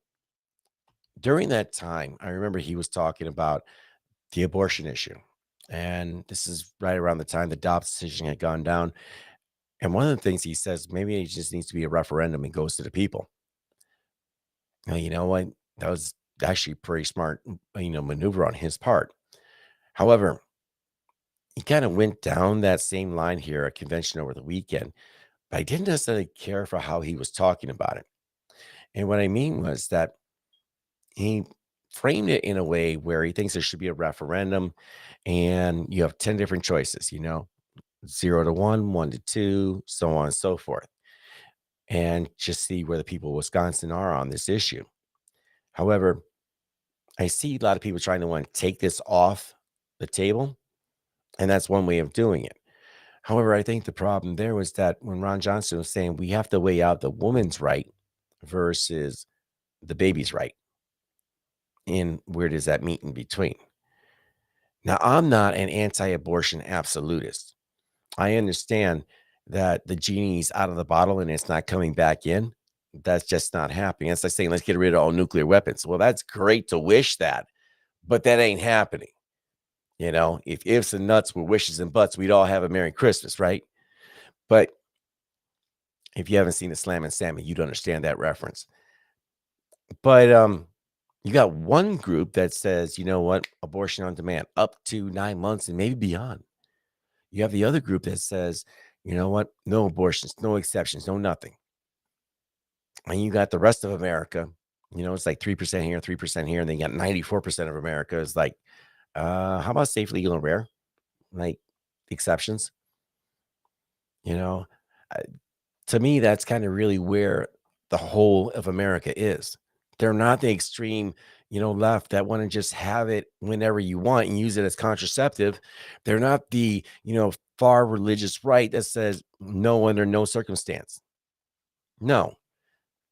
during that time, I remember he was talking about the abortion issue. And this is right around the time the Dobbs decision had gone down. And one of the things he says, maybe it just needs to be a referendum and goes to the people. Now, you know what? That was actually pretty smart, maneuver on his part. However, he kind of went down that same line here at convention over the weekend, but I didn't necessarily care for how he was talking about it. And what I mean was that he framed it in a way where he thinks there should be a referendum and you have 10 different choices, 0 to 1, 1 to 2, so on and so forth, and just see where the people of Wisconsin are on this issue. However, I see a lot of people trying to want to take this off the table, and that's one way of doing it. However, I think the problem there was that when Ron Johnson was saying we have to weigh out the woman's right versus the baby's right, and where does that meet in between? Now, I'm not an anti abortion absolutist. I understand that the genie's out of the bottle and it's not coming back in. That's just not happening. It's like saying, let's get rid of all nuclear weapons. Well, that's great to wish that, but that ain't happening. If ifs and nuts were wishes and buts, we'd all have a Merry Christmas, right? But if you haven't seen the Slam and Salmon, you'd understand that reference. But you got one group that says, you know what, abortion on demand up to 9 months and maybe beyond. You have the other group that says, you know what, no abortions, no exceptions, no nothing. And you got the rest of America, it's like 3% here, 3% here. And then you got 94% of America is like, how about safe, legal, and rare? Like exceptions, you know? Uh, to me, that's kind of really where the whole of America is. They're not the extreme, left that want to just have it whenever you want and use it as contraceptive. They're not the, far religious right that says no under no circumstance. No,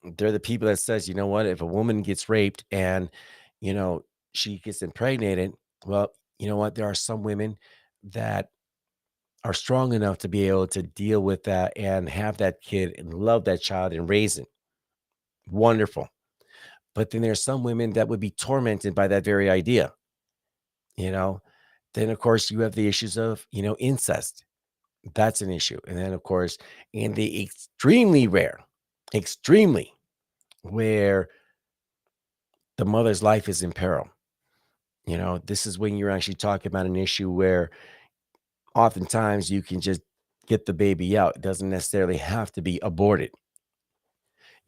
they're the people that says, you know what, if a woman gets raped and, you know, she gets impregnated, well, you know what, there are some women that are strong enough to be able to deal with that and have that kid and love that child and raise it. Wonderful. But then there's some women that would be tormented by that very idea, you know. Then of course you have the issues of, incest. That's an issue. And then of course, in the extremely rare, extremely where the mother's life is in peril. This is when you're actually talking about an issue where oftentimes you can just get the baby out. It doesn't necessarily have to be aborted,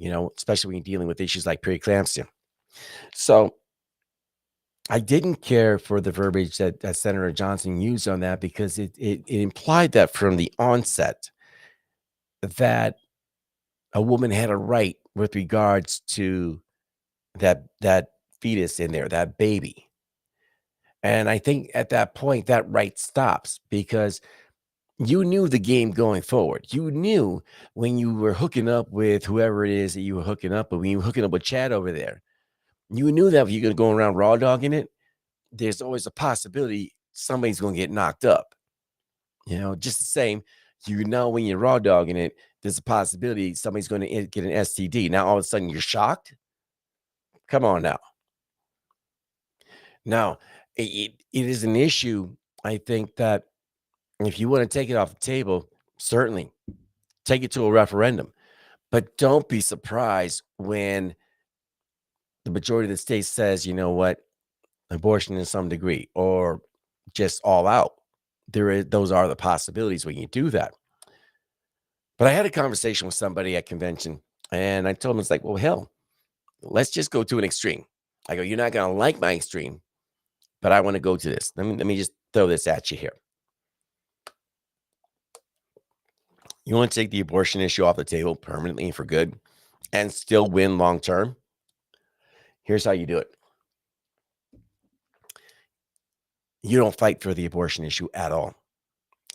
especially when you're dealing with issues like preeclampsia. So I didn't care for the verbiage that Senator Johnson used on that because it implied that from the onset that a woman had a right with regards to that fetus in there, that baby. And I think at that point, that right stops because you knew the game going forward. You knew when you were hooking up with whoever it is that you were hooking up with, when you were hooking up with Chad over there, you knew that if you're going to go around raw dogging it, there's always a possibility somebody's going to get knocked up. Just the same, when you're raw dogging it, there's a possibility somebody's going to get an STD. Now, all of a sudden, you're shocked. Come on now. Now, it is an issue. I think that if you want to take it off the table, certainly take it to a referendum. But don't be surprised when the majority of the state says, you know what, abortion in some degree, or just all out. Those are the possibilities when you do that. But I had a conversation with somebody at convention, and I told him, it's like, well, hell, let's just go to an extreme. I go, you're not going to like my extreme, but I want to go to this. Let me just throw this at you here. You want to take the abortion issue off the table permanently and for good and still win long term? Here's how you do it. You don't fight for the abortion issue at all.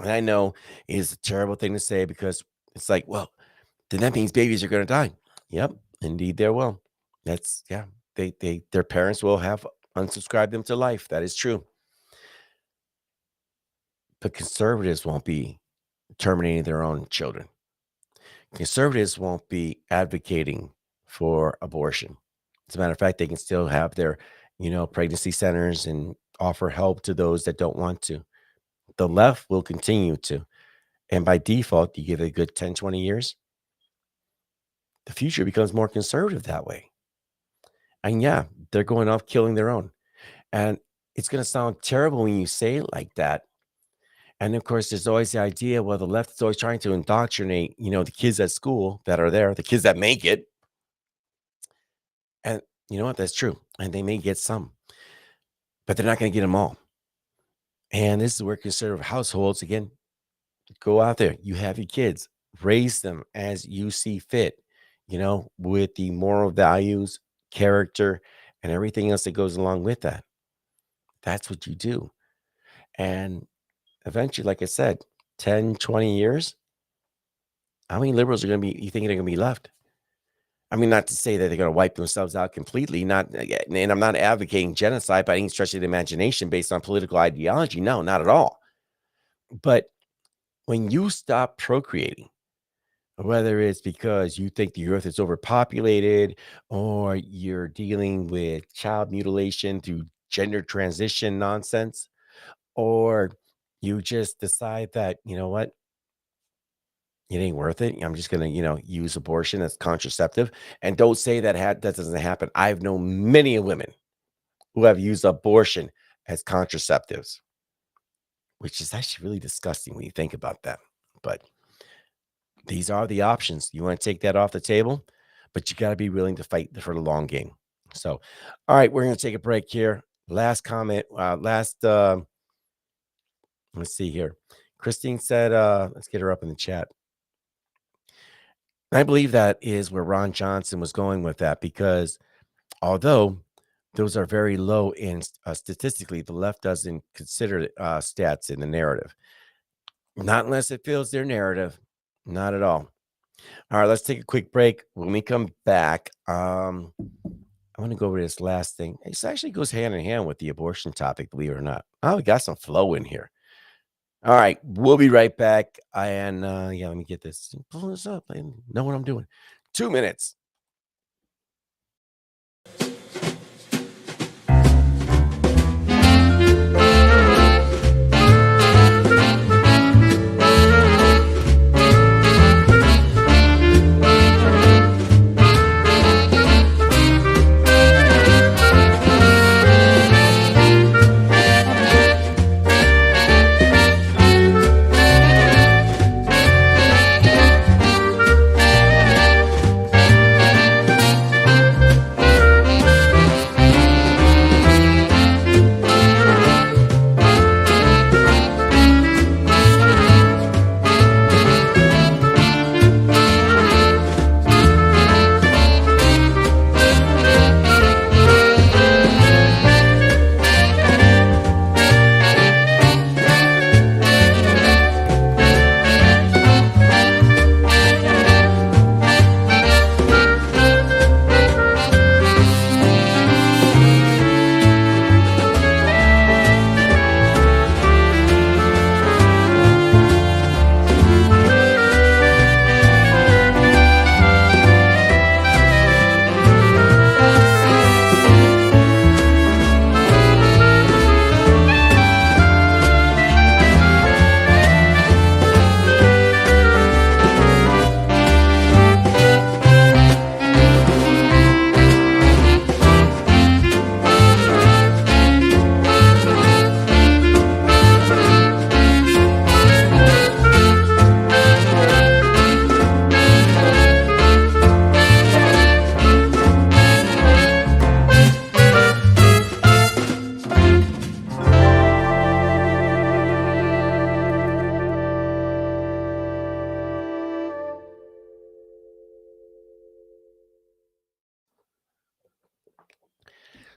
And I know it's a terrible thing to say because it's like, well, then that means babies are going to die. Yep, indeed there will. That's, yeah, their parents will have unsubscribed them to life. That is true. But conservatives won't be terminating their own children. Conservatives won't be advocating for abortion. As a matter of fact, they can still have their, pregnancy centers and offer help to those that don't want to. The left will continue to. And by default, you give it a good 10, 20 years, the future becomes more conservative that way. And yeah, they're going off killing their own. And it's going to sound terrible when you say it like that. And of course, there's always the idea, well, the left is always trying to indoctrinate, the kids at school that are there, the kids that make it. And you know what? That's true. And they may get some, but they're not going to get them all. And this is where conservative households, again, go out there. You have your kids, raise them as you see fit, with the moral values, character, and everything else that goes along with that. That's what you do. And eventually, like I said, 10, 20 years, how many liberals are going to be, you think they're going to be left? I mean, not to say that they're going to wipe themselves out completely, and I'm not advocating genocide by any stretch of the imagination based on political ideology. No, not at all. But when you stop procreating, whether it's because you think the earth is overpopulated or you're dealing with child mutilation through gender transition nonsense, or you just decide that, you know what, it ain't worth it. I'm just going to, use abortion as contraceptive. And don't say that doesn't happen. I've known many women who have used abortion as contraceptives, which is actually really disgusting when you think about that. But these are the options. You want to take that off the table, but you got to be willing to fight for the long game. So, all right, we're going to take a break here. Last comment, let's see here. Christine said, let's get her up in the chat. I believe that is where Ron Johnson was going with that, because although those are very low in statistically, the left doesn't consider stats in the narrative. Not unless it fills their narrative. Not at all. All right, let's take a quick break. When we come back, I want to go over this last thing. This actually goes hand in hand with the abortion topic, believe it or not. Oh, we got some flow in here. All right, we'll be right back. And let me get this. Pull this up. I know what I'm doing. 2 minutes.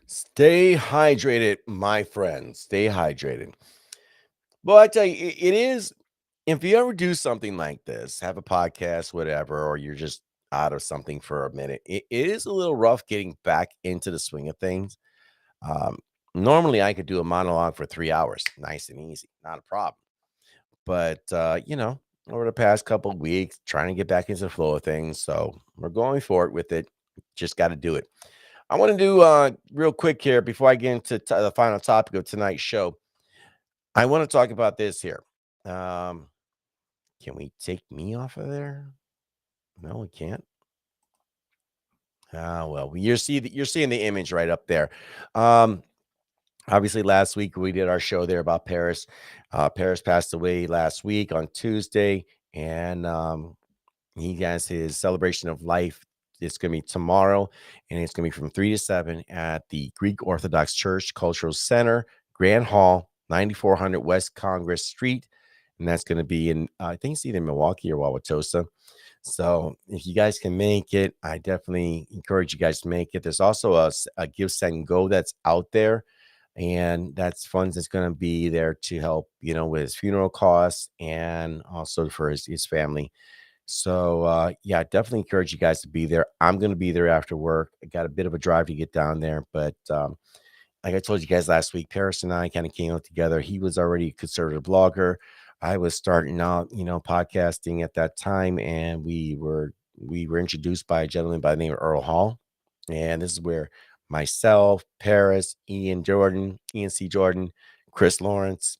Stay hydrated, my friends. Stay hydrated. Well, I tell you, it is, if you ever do something like this, have a podcast, whatever, or you're just out of something for a minute, it is a little rough getting back into the swing of things. Um, Normally, I could do a monologue for 3 hours, nice and easy, not a problem. But, over the past couple of weeks, trying to get back into the flow of things. So we're going for it with it. Just got to do it. I want to do real quick here before I get into the final topic of tonight's show. I want to talk about this here. Can we take me off of there? No, we can't. Ah, well, you're seeing the image right up there. Um, Obviously, last week we did our show there about Paris. Paris passed away last week on Tuesday, and he has his celebration of life. It's going to be tomorrow, and it's going to be from 3 to 7 at the Greek Orthodox Church Cultural Center, Grand Hall, 9400 West Congress Street. And that's going to be in, I think it's either Milwaukee or Wauwatosa. So if you guys can make it, I definitely encourage you guys to make it. There's also a Give, Send, Go that's out there. And that's funds that's going to be there to help, with his funeral costs and also for his family. So, yeah, definitely encourage you guys to be there. I'm going to be there after work. I got a bit of a drive to get down there, but like I told you guys last week, Paris and I kind of came out together. He was already a conservative blogger. I was starting out, podcasting at that time, and we were introduced by a gentleman by the name of Earl Hall, and this is where myself, Paris, Ian C. Jordan, Chris Lawrence,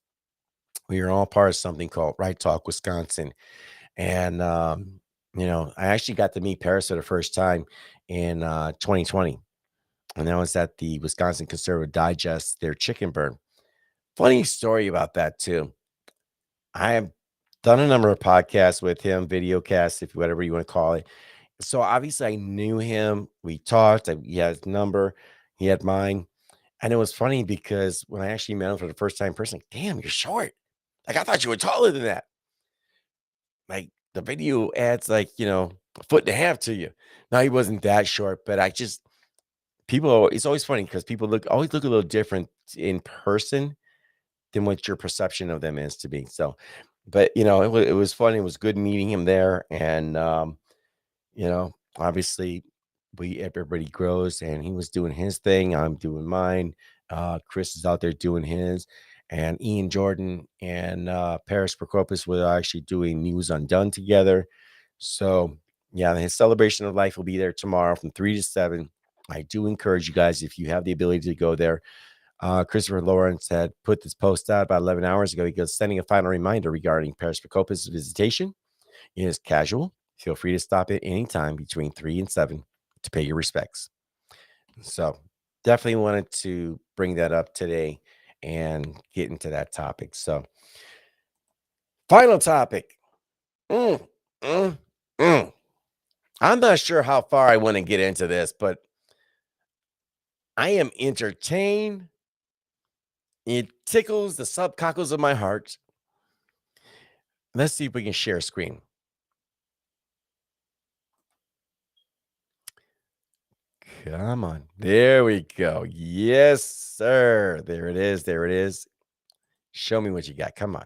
we are all part of something called Right Talk Wisconsin. And, I actually got to meet Paris for the first time in 2020. And that was at the Wisconsin Conservative Digest, their chicken burn. Funny story about that, too. I have done a number of podcasts with him, video casts, if whatever you want to call it. So obviously I knew him. We talked. He had his number. He had mine. And it was funny because when I actually met him for the first time in person, like, damn, you're short. Like, I thought you were taller than that. Like, the video adds, like, a foot and a half to you. Now, he wasn't that short, but it's always funny because people always look a little different in person than what your perception of them is to be. So, but, it was funny. It was good meeting him there. And, obviously everybody grows, and he was doing his thing. I'm doing mine. Chris is out there doing his, and Ian Jordan and Paris Prokopis were actually doing News Undone together. So yeah, his celebration of life will be there tomorrow from 3 to 7. I do encourage you guys, if you have the ability to go there. Christopher Lawrence had put this post out about 11 hours ago. He goes, sending a final reminder regarding Paris Prokopis' visitation. It is casual. Feel free to stop at any time between 3 and 7 to pay your respects. So definitely wanted to bring that up today and get into that topic. So final topic. Mm, mm, mm. I'm not sure how far I want to get into this, but I am entertained. It tickles the subcockles of my heart. Let's see if we can share a screen. Come on. There we go. Yes, sir. There it is. There it is. Show me what you got. Come on.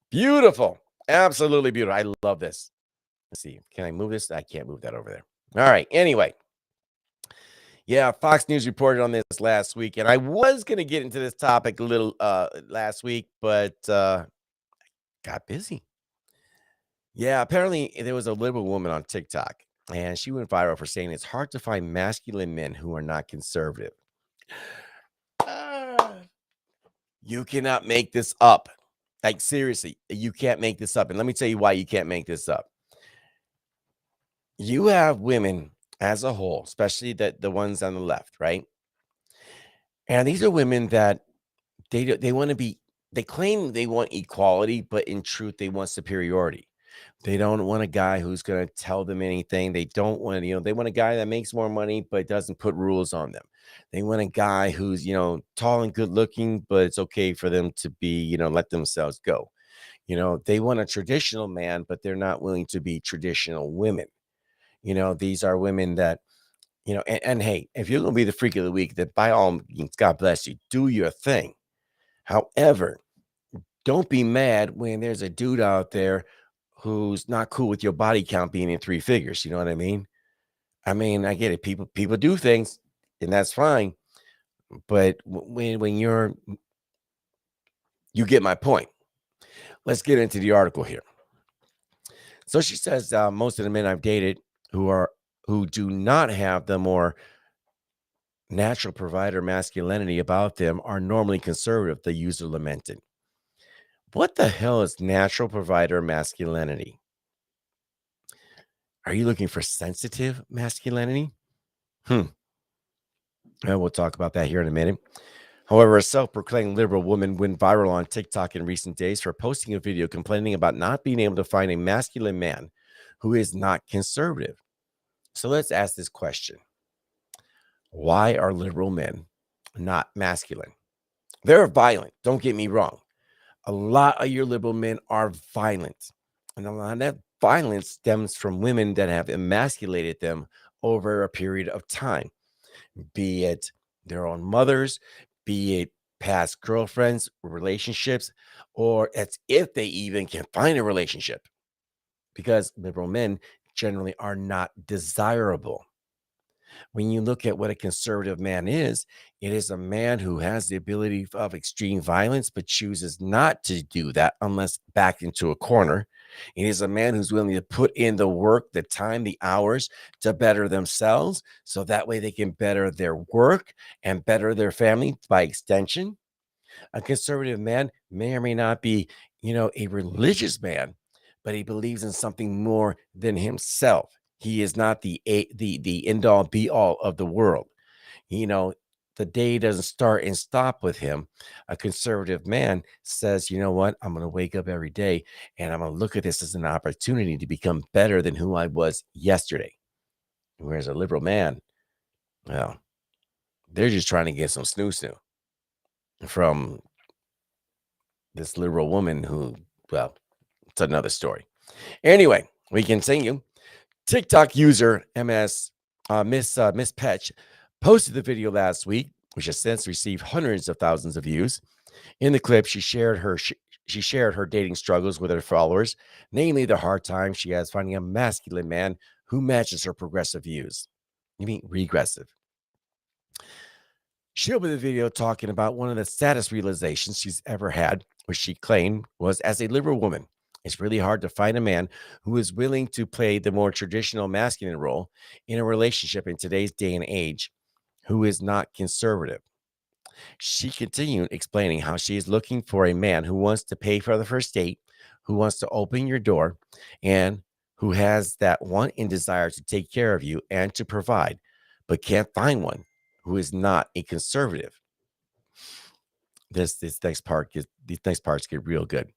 Beautiful. Absolutely beautiful. I love this. Let's see. Can I move this? I can't move that over there. All right. Anyway. Yeah, Fox News reported on this last week, and I was going to get into this topic a little last week, but got busy. Yeah, apparently there was a liberal woman on TikTok, and she went viral for saying it's hard to find masculine men who are not conservative. Ah, you cannot make this up. Like, seriously, you can't make this up. And let me tell you why you can't make this up. You have women as a whole, especially the ones on the left, right? And these are women that they want to be, they claim they want equality, but in truth, they want superiority. They don't want a guy who's going to tell them anything. They don't want, they want a guy that makes more money, but doesn't put rules on them. They want a guy who's, tall and good looking, but it's okay for them to be, let themselves go. They want a traditional man, but they're not willing to be traditional women. These are women that, and hey, if you're going to be the freak of the week, that by all means, God bless you, do your thing. However, don't be mad when there's a dude out there who's not cool with your body count being in 3 figures. You know what I mean? I get it. People do things, and that's fine. But when you get my point. Let's get into the article here. So she says most of the men I've dated who do not have the more natural provider masculinity about them are normally conservative, the user lamented. What the hell is natural provider masculinity? Are you looking for sensitive masculinity? Hmm. And we'll talk about that here in a minute. However, a self proclaimed liberal woman went viral on TikTok in recent days for posting a video complaining about not being able to find a masculine man who is not conservative. So let's ask this question: why are liberal men not masculine? They're violent. Don't get me wrong. A lot of your liberal men are violent. And a lot of that violence stems from women that have emasculated them over a period of time, be it their own mothers, be it past girlfriends, relationships, or it's if they even can find a relationship, because liberal men generally are not desirable. When you look at what a conservative man is, it is a man who has the ability of extreme violence, but chooses not to do that unless backed into a corner. It is a man who's willing to put in the work, the time, the hours to better themselves. So that way they can better their work and better their family by extension. A conservative man may or may not be, a religious man, but he believes in something more than himself. He is not the end all be all of the world. You know, the day doesn't start and stop with him. A conservative man says, you know what? I'm going to wake up every day and I'm going to look at this as an opportunity to become better than who I was yesterday. Whereas a liberal man, well, they're just trying to get some snoo from this liberal woman who, well, it's another story. Anyway, we continue. TikTok user Miss Petch posted the video last week, which has since received hundreds of thousands of views. In the clip, she shared her dating struggles with her followers, namely the hard time she has finding a masculine man who matches her progressive views. You mean regressive? She opened the video talking about one of the saddest realizations she's ever had, which she claimed was as a liberal woman. It's really hard to find a man who is willing to play the more traditional masculine role in a relationship in today's day and age who is not conservative. She continued explaining how she is looking for a man who wants to pay for the first date, who wants to open your door, and who has that want and desire to take care of you and to provide, but can't find one who is not a conservative. These next parts get real good.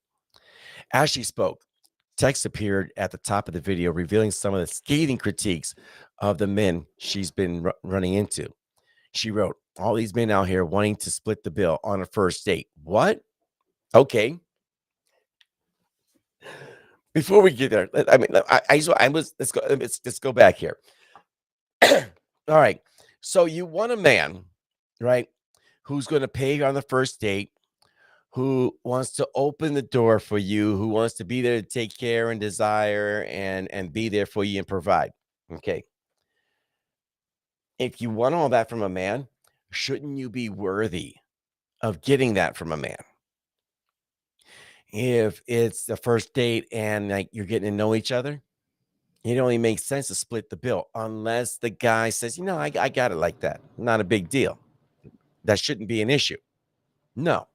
As she spoke, text appeared at the top of the video revealing some of the scathing critiques of the men she's been running into. She wrote, all these men out here wanting to split the bill on a first date. What? Okay. Before we get there, I mean, let's go back here. All right. So you want a man, right, who's going to pay on the first date, who wants to open the door for you, who wants to be there to take care and desire and be there for you and provide. Okay. If you want all that from a man, shouldn't you be worthy of getting that from a man? If it's the first date and like you're getting to know each other, it only makes sense to split the bill unless the guy says, I got it like that. Not a big deal. That shouldn't be an issue. No.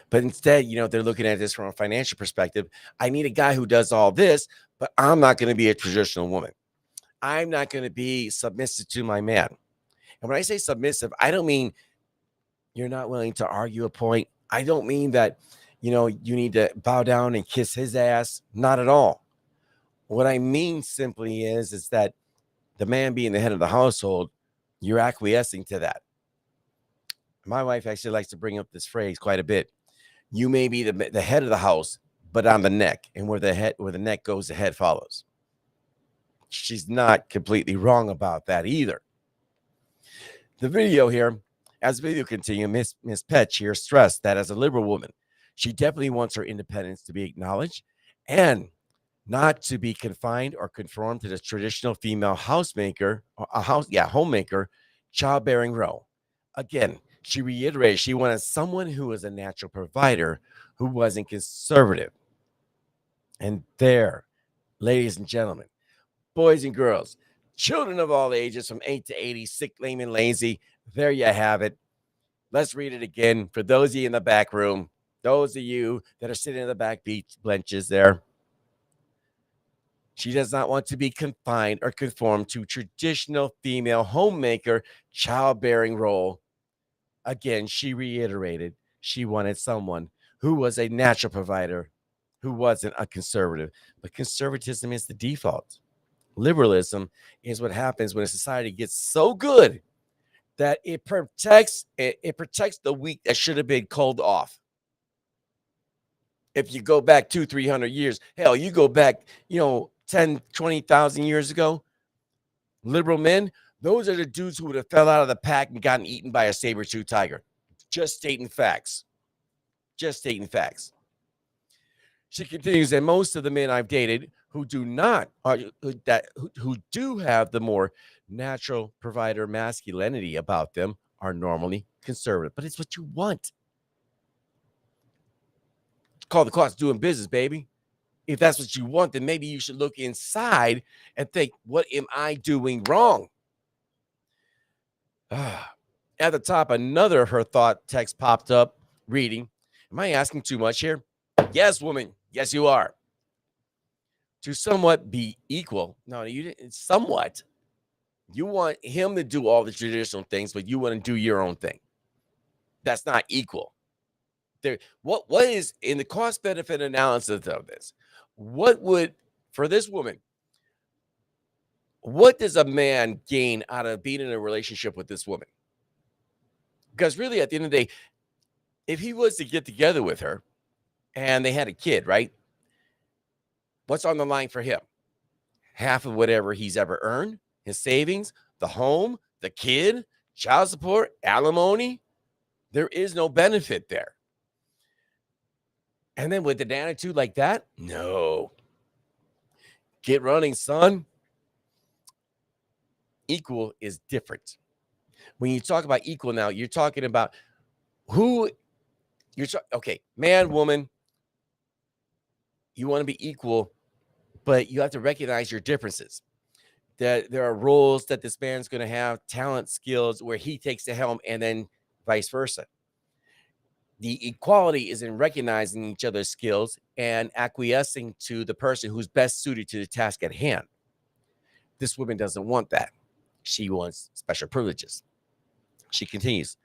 But instead, they're looking at this from a financial perspective. I need a guy who does all this, but I'm not going to be a traditional woman. I'm not going to be submissive to my man. And when I say submissive, I don't mean you're not willing to argue a point. I don't mean that, you need to bow down and kiss his ass. Not at all. What I mean simply is that the man being the head of the household, you're acquiescing to that. My wife actually likes to bring up this phrase quite a bit. You may be the head of the house, but on the neck, and where the neck goes, the head follows. She's not completely wrong about that either. The video here, as the video continues, Miss Petch here stressed that as a liberal woman, she definitely wants her independence to be acknowledged and not to be confined or conformed to the traditional female homemaker, childbearing role. Again, she reiterated she wanted someone who was a natural provider, who wasn't conservative. And there, ladies and gentlemen, boys and girls, children of all ages from 8 to 80, sick, lame, and lazy, there you have it. Let's read it again for those of you in the back room. Those of you that are sitting in the back benches there, she does not want to be confined or conform to traditional female homemaker childbearing role. Again, she reiterated she wanted someone who was a natural provider, who wasn't a conservative. But conservatism is the default. Liberalism is what happens when a society gets so good that it protects the weak that should have been culled off. If you go back 200-300 years, hell, you go back, 10,000-20,000 years ago, liberal men, those are the dudes who would have fell out of the pack and gotten eaten by a saber-toothed tiger. Just stating facts. Just stating facts. She continues, and most of the men I've dated who do have the more natural provider masculinity about them are normally conservative. But it's what you want. It's called the cost of doing business, baby. If that's what you want, then maybe you should look inside and think, what am I doing wrong? At the top, another of her thought text popped up reading, am I asking too much here? Yes, woman. Yes, you are. To somewhat be equal. No, you didn't. Somewhat. You want him to do all the traditional things, but you want to do your own thing. That's not equal. What is in the cost benefit analysis of this? What would, for this woman, what does a man gain out of being in a relationship with this woman? Because really, at the end of the day, if he was to get together with her and they had a kid, right? What's on the line for him? Half of whatever he's ever earned, his savings, the home, the kid, child support, alimony. There is no benefit there. And then with an attitude like that, no. Get running, son. Equal is different. When you talk about equal now, you're talking about okay, man, woman, you want to be equal, but you have to recognize your differences. That there are roles that this man's going to have, talent, skills, where he takes the helm, and then vice versa. The equality is in recognizing each other's skills and acquiescing to the person who's best suited to the task at hand. This woman doesn't want that. She wants special privileges. She continues.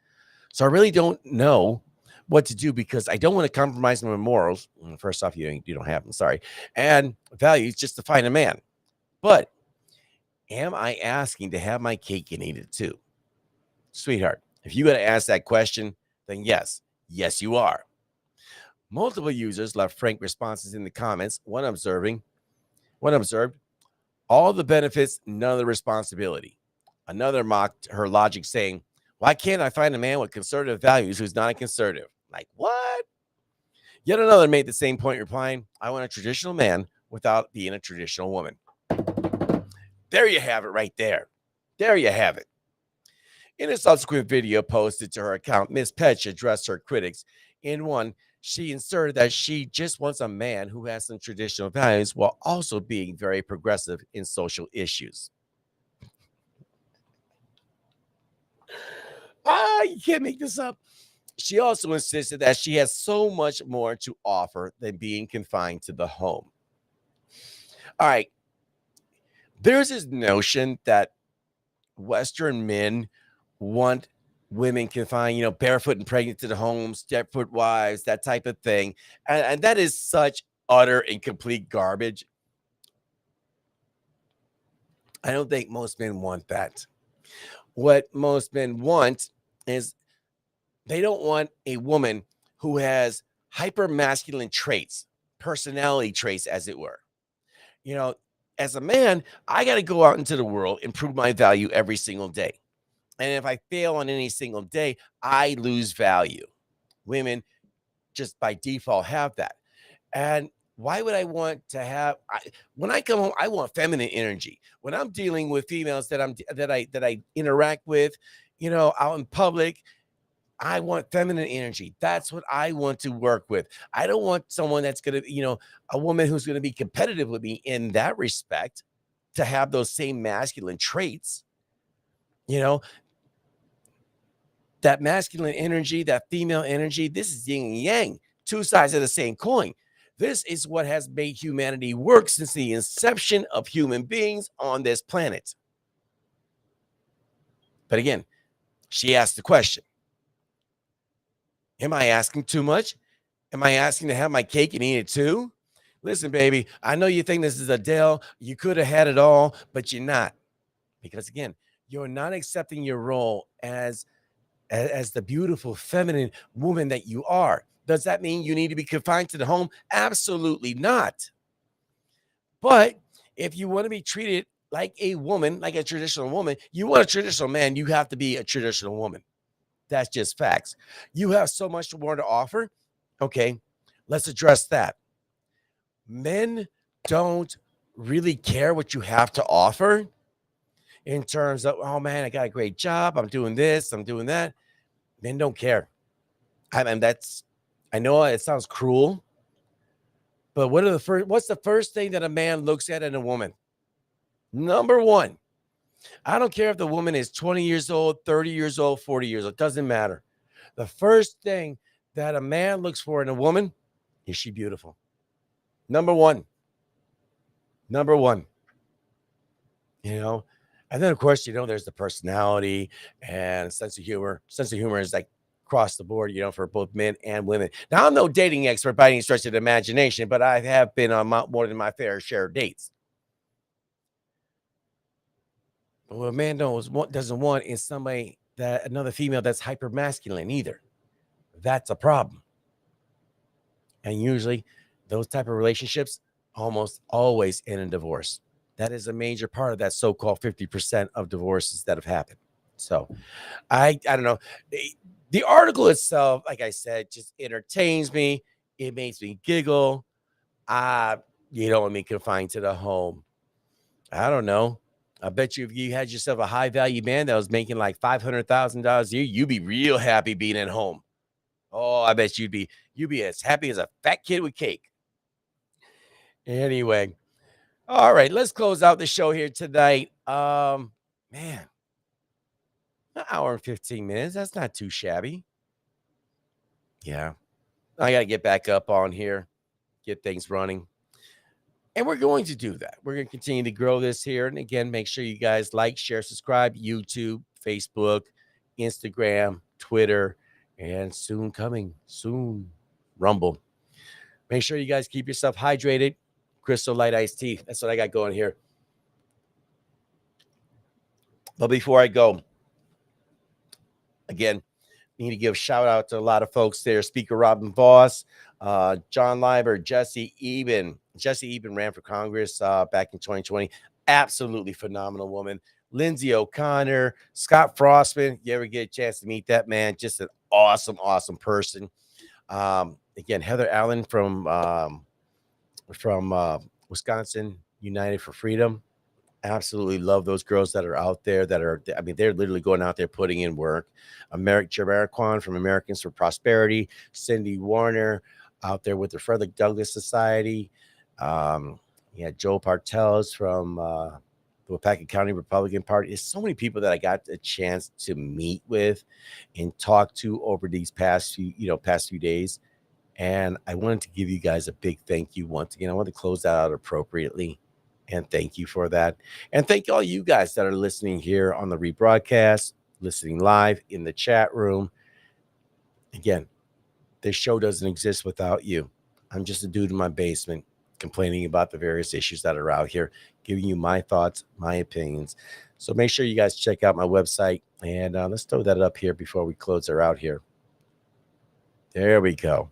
So I really don't know what to do because I don't want to compromise my morals. First off, you don't have them, sorry. And values just to find a man. But am I asking to have my cake and eat it too? Sweetheart, if you got to ask that question, then yes. Yes, you are. Multiple users left frank responses in the comments. One observed, all the benefits, none of the responsibility. Another mocked her logic, saying, why can't I find a man with conservative values who's not a conservative? Like, what? Yet another made the same point, replying, I want a traditional man without being a traditional woman. There you have it right there. There you have it. In a subsequent video posted to her account, Miss Petch addressed her critics. In one, she inserted that she just wants a man who has some traditional values while also being very progressive in social issues. You can't make this up. She also insisted that she has so much more to offer than being confined to the home. All right. There's this notion that Western men want women confined, barefoot and pregnant to the home, stepfoot wives, that type of thing. And that is such utter and complete garbage. I don't think most men want that. What most men want is they don't want a woman who has hyper masculine traits, personality traits, as it were. As a man, I got to go out into the world and prove my value every single day. And if I fail on any single day, I lose value. Women just by default have that. And why would I want to have? When I come home, I want feminine energy. When I'm dealing with females that I interact with, out in public, I want feminine energy. That's what I want to work with. I don't want someone that's going to, a woman who's going to be competitive with me in that respect, to have those same masculine traits. That masculine energy, that female energy, this is yin and yang. two sides of the same coin. This is what has made humanity work since the inception of human beings on this planet. But again, she asked the question, am I asking too much? Am I asking to have my cake and eat it too? Listen, baby, I know you think this is Adele. You could have had it all, but you're not. Because again, you're not accepting your role as the beautiful feminine woman that you are. Does that mean you need to be confined to the home? Absolutely not. But if you want to be treated like a woman, like a traditional woman, you want a traditional man, you have to be a traditional woman. That's just facts. You have so much more to offer. Okay, let's address that. Men don't really care what you have to offer in terms of, oh man, I got a great job. I'm doing this, I'm doing that. Men don't care. I mean, I know it sounds cruel, but what's the first thing that a man looks at in a woman? Number one, I don't care if the woman is 20 years old, 30 years old, 40 years old, doesn't matter. The first thing that a man looks for in a woman, is she beautiful? Number one. Number one. And then of course, there's the personality and sense of humor. Sense of humor is like across the board, for both men and women. Now, I'm no dating expert by any stretch of the imagination, but I have been on more than my fair share of dates. But what a man doesn't want is another female that's hyper masculine either. That's a problem. And usually those type of relationships almost always end in divorce. That is a major part of that so-called 50% of divorces that have happened. So I don't know. The article itself, like I said, just entertains me. It makes me giggle. You don't want me confined to the home. I don't know. I bet you if you had yourself a high value man that was making like $500,000 a year, you'd be real happy being at home. Oh, I bet you'd be as happy as a fat kid with cake. Anyway, all right, let's close out the show here tonight. Man, an hour and 15 minutes. That's not too shabby. Yeah, I got to get back up on here, get things running. And we're going to do that. We're going to continue to grow this here. And again, make sure you guys like, share, subscribe, YouTube, Facebook, Instagram, Twitter, and soon, Rumble. Make sure you guys keep yourself hydrated. Crystal Light iced tea. That's what I got going here. But before I go, again, need to give a shout out to a lot of folks there. Speaker Robin Voss, John Leiber, Jesse Eben. Jesse Eben ran for Congress back in 2020. Absolutely phenomenal woman. Lindsay O'Connor, Scott Frostman. You ever get a chance to meet that man? Just an awesome, awesome person. Again, Heather Allen from Wisconsin United for Freedom. Absolutely love those girls that are out there they're literally going out there putting in work. Jamiroquai from Americans for Prosperity, Cindy Warner out there with the Frederick Douglass Society. Joe Partells from the Wapaka County Republican Party. There's so many people that I got a chance to meet with and talk to over these past few days. And I wanted to give you guys a big thank you once again. I want to close that out appropriately. And thank you for that. And thank all you guys that are listening here on the rebroadcast, listening live in the chat room. Again, this show doesn't exist without you. I'm just a dude in my basement complaining about the various issues that are out here, giving you my thoughts, my opinions. So make sure you guys check out my website. And let's throw that up here before we close her out here. There we go.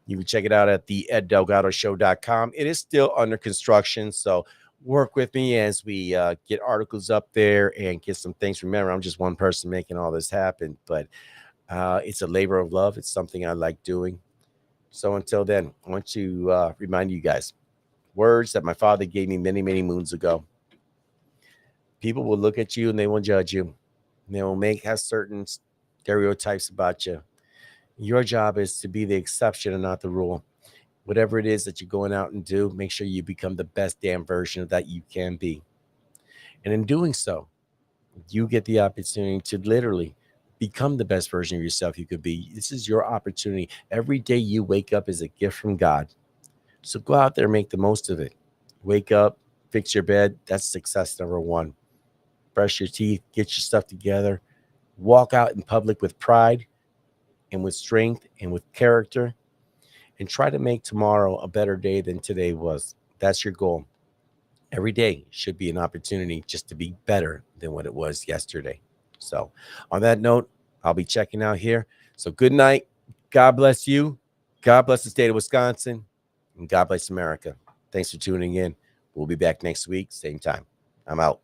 You can check it out at the eddelgadoshow.com. It is still under construction, so work with me as we get articles up there and get some things. Remember, I'm just one person making all this happen, but it's a labor of love. It's something I like doing. So until then, I want to remind you guys, words that my father gave me many, many moons ago. People will look at you and they will judge you. And they will have certain stereotypes about you. Your job is to be the exception and not the rule. Whatever it is that you're going out and do, make sure you become the best damn version of that you can be. And in doing so, you get the opportunity to literally become the best version of yourself you could be. This is your opportunity. Every day you wake up is a gift from God. So go out there and make the most of it. Wake up, fix your bed. That's success number one. Brush your teeth, get your stuff together, walk out in public with pride and with strength and with character, and try to make tomorrow a better day than today was. That's your goal. Every day should be an opportunity just to be better than what it was yesterday. So, on that note, I'll be checking out here. So, good night. God bless you. God bless the state of Wisconsin. And God bless America. Thanks for tuning in. We'll be back next week, same time. I'm out.